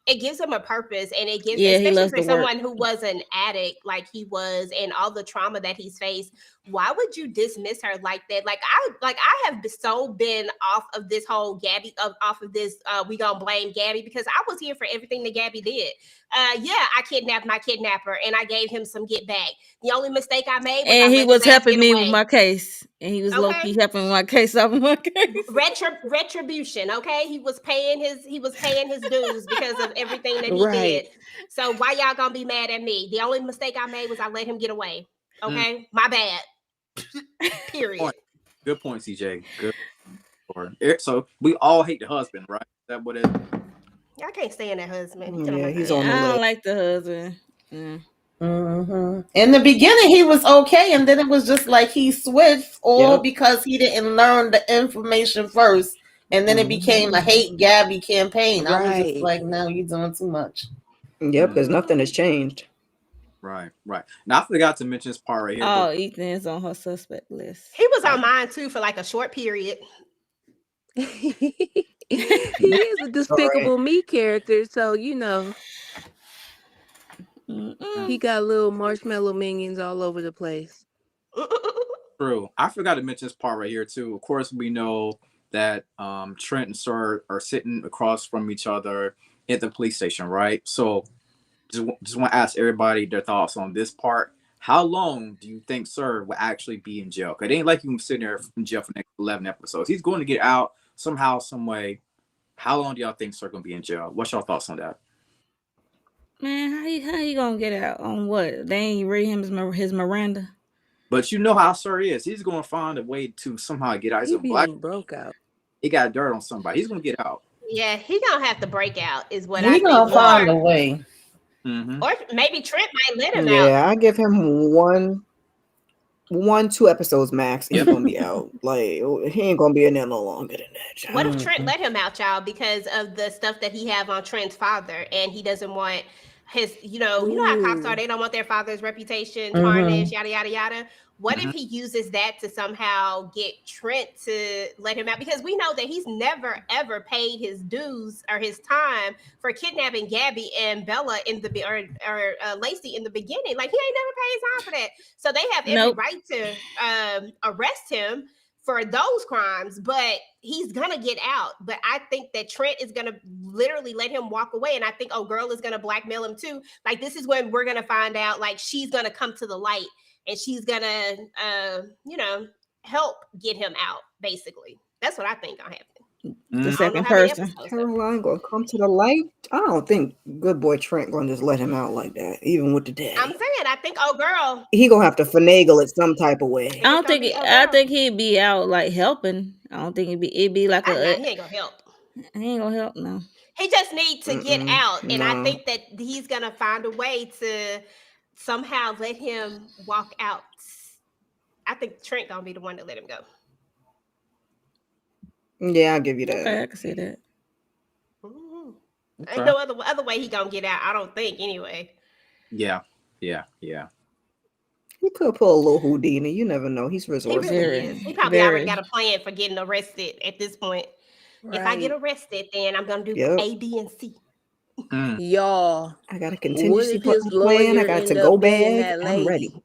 it gives him a purpose, and it gives, Yeah, he especially loves for to work. someone who was an addict like he was, and all the trauma that he's faced. Why would you dismiss her like that? I have so been off of this whole Gabby, off of this we gonna blame Gabby, because I was here for everything that Gabby did. Yeah, I kidnapped my kidnapper and I gave him some get back. The only mistake I made was I And he let his was ass helping get me with away. my case. And he was low Okay, key helping my case off of my case. retribution. Okay, he was paying his dues because of everything that he Right. did. So why y'all gonna be mad at me? The only mistake I made was I let him get away. Mm. Okay, my bad. Period. Point. Good point, CJ. Good. So we all hate the husband, right? Is that what it? I can't stand that husband. He get on Yeah, my he's on Yeah, the nerves. I don't list. like the husband. Yeah. In the beginning, he was okay, and then it was just like he switched, all Yep. because he didn't learn the information first, and then it became a Mm-hmm. hate Gabby campaign. I was just Right. like, no, you're doing too much. Yep, Mm. because nothing has changed. Right, right. Now I forgot to mention this part right here, but Oh, Ethan is on her suspect list. He was yeah, on mine too for like a short period. He is a All right. despicable me character, so yeah, he Mm-mm. got little marshmallow minions all over the place. true. I forgot to mention this part right here too. Of course, we know that Trent and Sir are sitting across from each other at the police station, right? So just want to ask everybody their thoughts on this part. How long do you think Sir will actually be in jail? Because it ain't like you can sit there in jail for the next 11 episodes. He's going to get out somehow, some way. How long do y'all think Sir going to be in jail? What's your thoughts on that? Man, how you gonna get out on what? They ain't read him his Miranda. But you know how Sir is. He's going to find a way to somehow get out. He's He a black. being broke out. He got dirt on somebody. He's going to get out. Yeah, he gonna have to break out, is what I He think. gonna Yeah. find a way. Mm-hmm. Or maybe Trent might let him out. Yeah, I give him one. 1-2 episodes max, and he Yep. gonna be out. Like he ain't gonna be in there no longer than that. What Child. if Trent let him out, y'all, because of the stuff that he have on Trent's father, and he doesn't want his, you know how cops are. Ooh. They don't want their father's reputation Mm-hmm. tarnished, yada yada yada. What if Mhm. he uses that to somehow get Trent to let him out? Because we know that he's never ever paid his dues or his time for kidnapping Gabby and Bella in the or Lacey in the beginning. Like he ain't never paid time for that. So they have every Nope. right to arrest him for those crimes, but he's gonna get out. But I think that Trent is gonna literally let him walk away, and I think girl is gonna blackmail him too. Like this is when we're gonna find out. Like she's gonna come to the light, and she's gonna, help get him out. Basically, that's what I think gonna happen. The Mm. I don't know second how many person. episodes though. Caroline gonna come to the light. I don't think good boy Trent gonna just let him out like that, even with the I'm daddy. saying I think girl. He gonna have to finagle it some type of I way. think I it's don't gonna think. be I girl. think he'd be out like helping. I don't think it'd be like Nah, a. he ain't gonna help. He ain't gonna help no. He just needs to get out, and I No. think that he's gonna find a way to somehow let him walk out. I think Trent gonna be the one to let him go. Yeah, I'll give you Okay, that. I can see that. Mhm. Ain't Okay. no other way he gonna get out. I don't think anyway. Yeah. Yeah. Yeah. He could pull a little Houdini. You never know. He's He really resourceful. is. He Very, probably already got very. a plan for getting arrested at this point. If I get Right. arrested, then I'm gonna do Yep. A, B, and C. Mm. Y'all, I got a what contingency if his plan. I lawyer got a end to-go up being bag. that I'm ready. lady?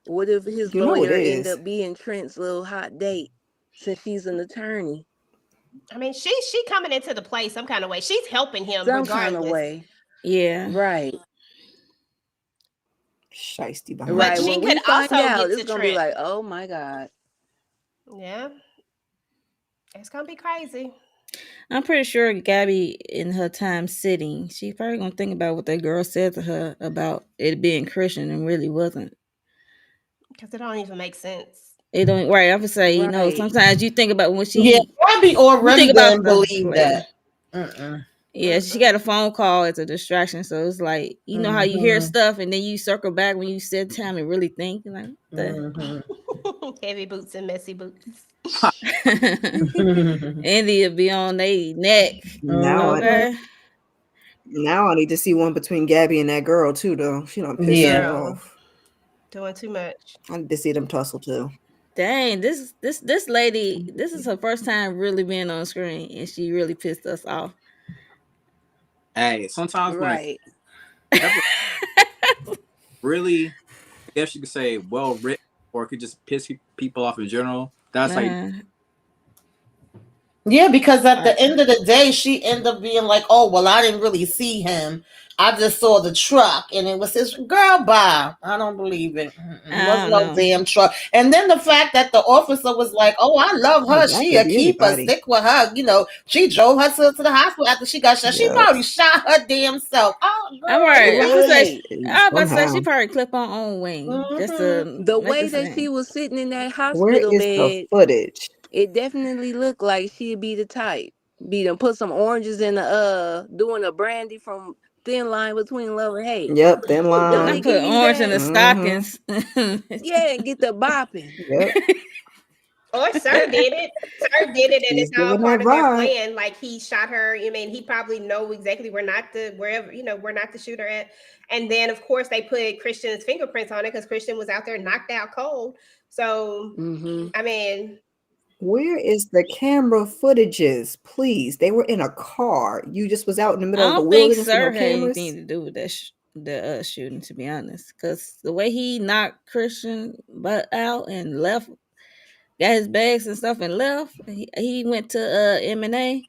What if his You know it lawyer end is. up being Trent's little hot date since she's an attorney? I mean, she coming into the play some kind of way. She's helping him Some kind of regardless. way. Yeah. Right. Shiesty But Right. behind. she When could we find also out, get to it's gonna be Trent. like, oh my God. Yeah, it's gonna be crazy. I'm pretty sure Gabby, in her time sitting, she probably gonna think about what that girl said to her about it being Christian and really wasn't. Because it don't even make sense. It don't right. I would say, Right. sometimes you think about when Yeah, Gabby you think already about didn't the believe well, that. Mm-mm. yeah, she Mm-mm. got a phone call as a distraction. So it's like, you know how you hear Mm-hmm. stuff and then you circle back when you sit time and really think, you're like, what Mm-hmm. Heavy boots and messy boots. the India be on their neck. Now I Mm-hmm. Okay. now I need to see one between Gabby and that girl too, though. She done pissed me Yeah. Girl, off. doing too much. I need to see them tussle too. Dang, this lady, this is her first time really being on screen and she really pissed us off. Hey, sometimes when Right. a episode really, I guess you could say well written, or it could just piss people off in general. That's how you. Uh, Yeah, because at I, the end of the day, she ended up being like, "Oh, well, I didn't really see him. I just saw the truck, and it was his girl." Bye. I don't believe it. Mm-mm. It I wasn't don't no know. damn truck. And then the fact that the officer was like, "Oh, I love Oh, her. that She could a be keeper. anybody. Stick with her." She drove her to the hospital after she got shot. She Yep. probably shot her damn self. Oh, I'm girl, right. you Right. I was about to say Somehow. she probably clip on own wing just Mm-hmm. to The make way a that she scene. was sitting in that Where hospital is the bed, footage? it definitely looked like she'd be the type. Be done put some oranges in the doing a brandy from Thin Line Between Love and Hate. Yep, thin Don't I they line. give put you orange in that? the Mm-hmm. stockings. Yeah, and get the bopping. Yep. Or Sir did it. Sir did it, and She's it's all giving that part of their vibe. plan. Like he shot her. I mean, he probably know exactly where not to shoot her at. And then, of course, they put Christian's fingerprints on it because Christian was out there knocked out cold. So, Mm-hmm. I mean, Where is the camera footages? Please. They were in a car. You just was out in the I middle of the don't think wilderness with no Sir had anything cameras. to do with the shooting, to be honest, because the way he knocked Christian butt out and left, got his bags and stuff and left. He went to M&A.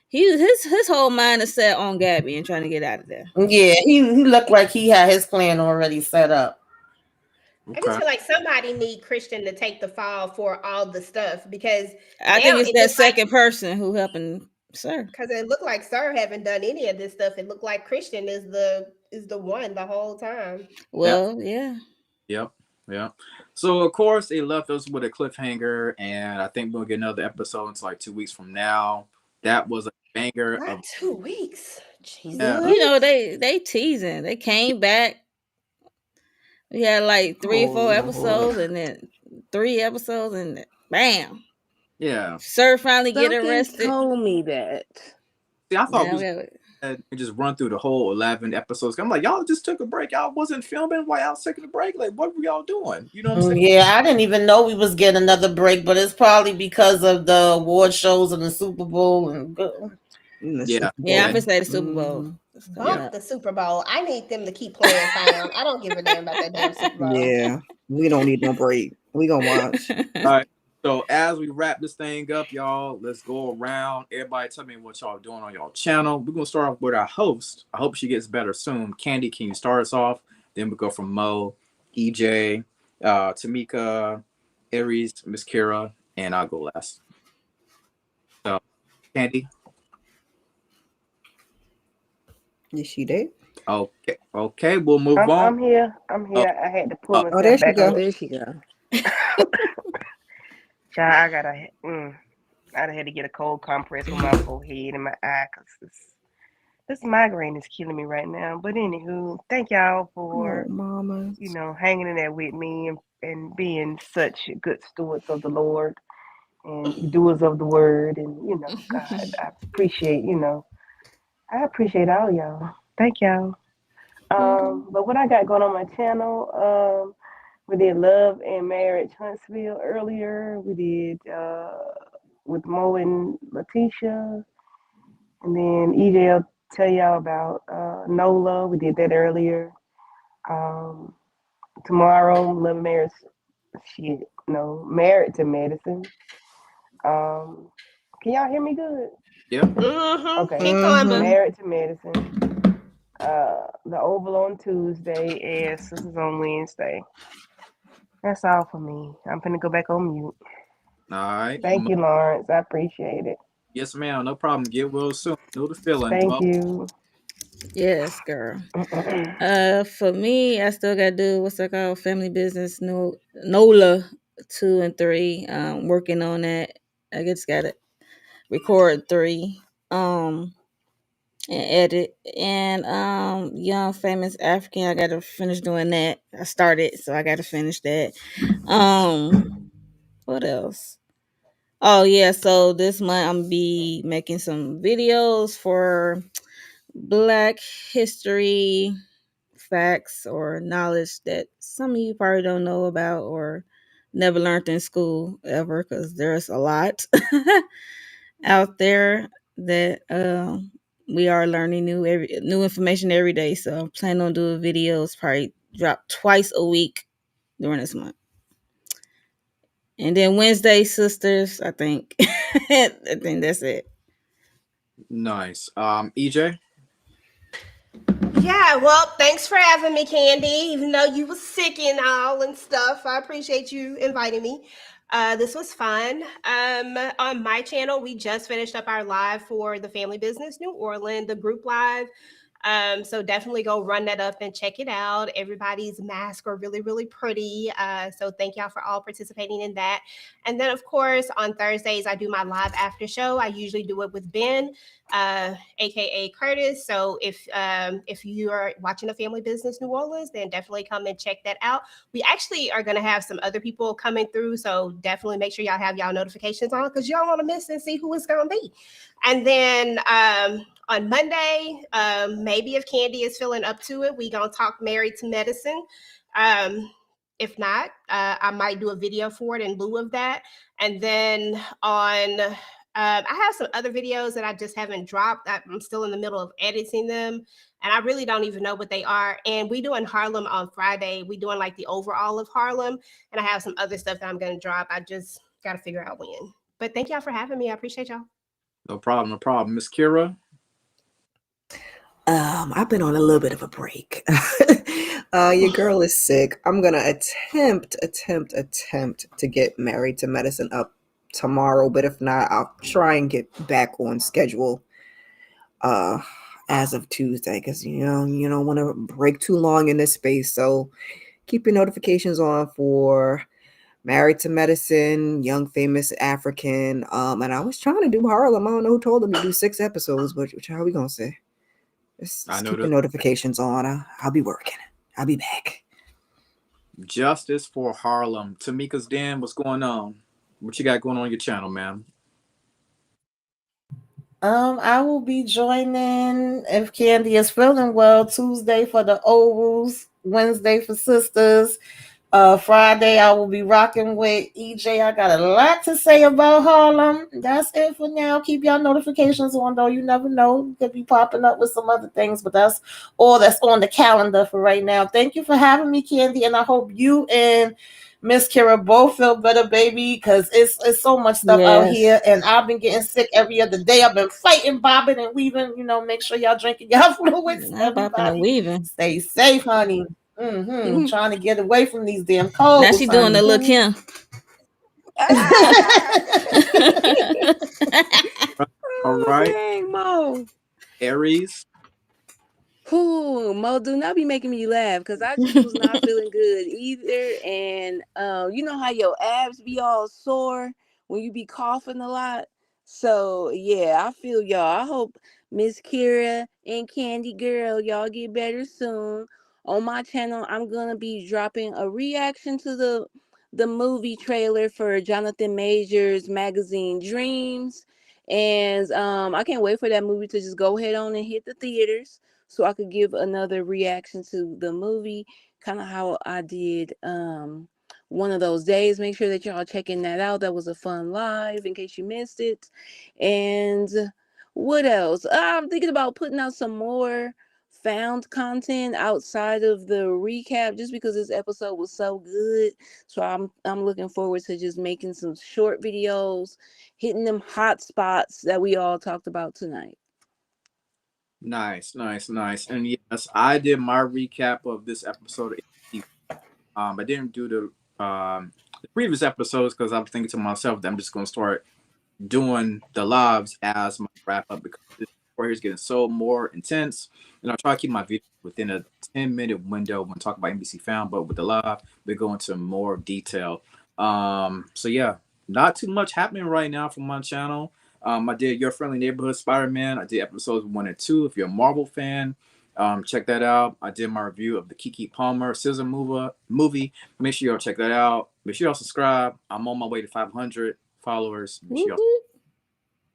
His whole mind is set on Gabby and trying to get out of there. Yeah, he looked like he had his plan already set up. I just Okay. feel like somebody need Christian to take the fall for all the stuff because I think now it's it that looked like second person who helping Sir. because it looked like Sir haven't done any of this stuff. It looked like Christian is the one the whole time. Yep. Well, yeah. Yep. Yep. So of course they left us with a cliffhanger, and I think we'll get another episode until like 2 weeks from now. That was a banger Not of 2 weeks. Jesus. yeah. You know, What? they teasing. They came back We had like 3 or Oh 4 Lord. episodes, and then 3 episodes, and bam, Yeah. Sir finally get Something arrested. told me that. See, I thought we Now was we got and just run through the whole 11 episodes. I'm like, y'all just took a break. Y'all wasn't filming while y'all taking a break. Like, what were y'all doing? You know what I'm saying? Yeah, I didn't even know we was getting another break, but it's probably because of the award shows and the Super Bowl and In the Yeah. Super yeah. I'm Bowl. gonna say the Super Bowl Mhm. is coming Yeah. Bump up. the Super Bowl. I need them to keep playing Found. I don't give a damn about that damn Super Bowl. Yeah, we don't need no break. We gonna watch. All right. So as we wrap this thing up, y'all, let's go around. Everybody tell me what y'all doing on y'all channel. We're gonna start off with our host. I hope she gets better soon. Candy, can you start us off? Then we go from Mo, EJ, Tamika, Aries, Miss Kira, and I'll go last. So Candy. Is she there? Okay. Okay, we'll move I'm on. I'm here. I'm Oh, here. I had to pull oh, Oh, myself there she back Oh, go. up. there she go. Child, I gotta. I had to get a cold compress for my forehead and my eye, cause this migraine is killing me right now. But anywho, thank y'all Oh, for mamas. hanging in there with me and being such good stewards of the Lord and doers of the word. And God, I appreciate all y'all. Thank y'all. Mhm. But what I got going on my channel, we did Love and Marriage Huntsville earlier. We did with Mo and Letitia, and then EJ will tell y'all about NOLA. We did that earlier. Um, Tomorrow, Love and Marriage, shit, no, Married to Medicine. Um, can y'all hear me good? yeah. Mm-hmm. Okay, Keep going, boo. Mm-hmm. Married to Medicine. The Oval on Tuesday and Sisters on Wednesday. That's all for me. I'm gonna go back on mute. All right. Thank you, Lawrence. I appreciate it. Yes, ma'am. No problem. Get well soon. Know the feeling. Thank Mo. you. Yes, girl. For me, I still gotta do what's that called? Family business. No, NOLA 2 and 3. Working on that. I just gotta record 3. And edit and young famous African. I gotta finish doing that. I started, so I gotta finish that. What else? Oh yeah, so this month I'm be making some videos for Black history facts or knowledge that some of you probably don't know about or never learned in school ever, because there's a lot out there that we are learning new information every day. So I'm planning on doing videos, probably drop twice a week during this month. And then Wednesday, sisters, I think. I think that's it. Nice. EJ. Yeah, well, thanks for having me, Candy. Even though you was sick and all and stuff, I appreciate you inviting me. This was fun. On my channel, we just finished up our live for the Family Business New Orleans, the group live. So definitely go run that up and check it out. Everybody's masks are really, really pretty. So thank y'all for all participating in that. And then, of course, on Thursdays, I do my live after show. I usually do it with Ben, aka Curtis. So if you are watching a Family Business New Orleans, then definitely come and check that out. We actually are going to have some other people coming through. So definitely make sure y'all have y'all notifications on, because y'all want to miss and see who it's going to be. And then on Monday, maybe if Candy is feeling up to it, we gonna talk Married to Medicine. If not, I might do a video for it in lieu of that. And then on, I have some other videos that I just haven't dropped. I'm still in the middle of editing them, and I really don't even know what they are. And we doing Harlem on Friday. We doing like the overall of Harlem, and I have some other stuff that I'm gonna drop. I just gotta figure out when. But thank y'all for having me. I appreciate y'all. No problem. No problem. Miss Kira. I've been on a little bit of a break. Your girl is sick. I'm gonna attempt to get Married to Medicine up tomorrow, but if not, I'll try and get back on schedule as of Tuesday, because you don't want to break too long in this space. So keep your notifications on for Married to Medicine, Young Famous African. And I was trying to do Harlem. I don't know who told them to do 6 episodes, but how are we gonna say? I Just know keep your this. notifications on. I'll be working. I'll be back. Justice for Harlem. Tamika's Den, what's going on? What you got going on your channel, man? I will be joining if Candy is feeling well Tuesday for the ovals, Wednesday for sisters. Friday I will be rocking with EJ. I got a lot to say about Harlem. That's it for now. Keep y'all notifications on though. You never know. Could be popping up with some other things, but that's all that's on the calendar for right now. Thank you for having me, Candy, and I hope you and Miss Kira both feel better, baby, because it's so much stuff out Yes. here, and I've been getting sick every other day. I've been fighting, bobbing, and weaving. Make sure y'all drinking y'all fluids. Not bopping and Everybody, weaving. stay safe, honey. Trying to get away from these damn Now she colds, doing the honey. look Kim. Ah! All Oh, right, dang, Mo. Aries. Ooh, Mo, do not be making me laugh because I just was not feeling good either. And you know how your abs be all sore when you be coughing a lot. So yeah, I feel y'all. I hope Miss Kira and Candy Girl y'all get better soon. On my channel, I'm gonna be dropping a reaction to the movie trailer for Jonathan Majors magazine Dreams. And I can't wait for that movie to just go head on and hit the theaters so I could give another reaction to the movie, kind of how I did one of those days. Make sure that y'all checking that out. That was a fun live in case you missed it. And what else? I'm thinking about putting out some more found content outside of the recap just because this episode was so good. So I'm looking forward to just making some short videos, hitting them hot spots that we all talked about tonight. Nice, nice, nice. And yes, I did my recap of this episode. I didn't do the previous episodes because I was thinking to myself that I'm just gonna start doing the lives as my wrap up because this right here is getting so more intense. And I'll try to keep my video within a 10-minute window when talking about NBC Found, but with the live, we go into more detail. So yeah, not too much happening right now from my channel. I did Your Friendly Neighborhood Spider-Man. I did episodes 1 and 2. If you're a Marvel fan, check that out. I did my review of the Kiki Palmer Scissor movie. Make sure y'all check that out. Make sure y'all subscribe. I'm on my way to 500 followers. Make sure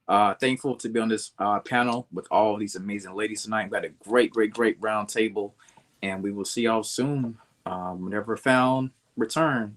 y'all thankful to be on this panel with all these amazing ladies tonight. We had a great, great, great round table, and we will see y'all soon. Whenever found return.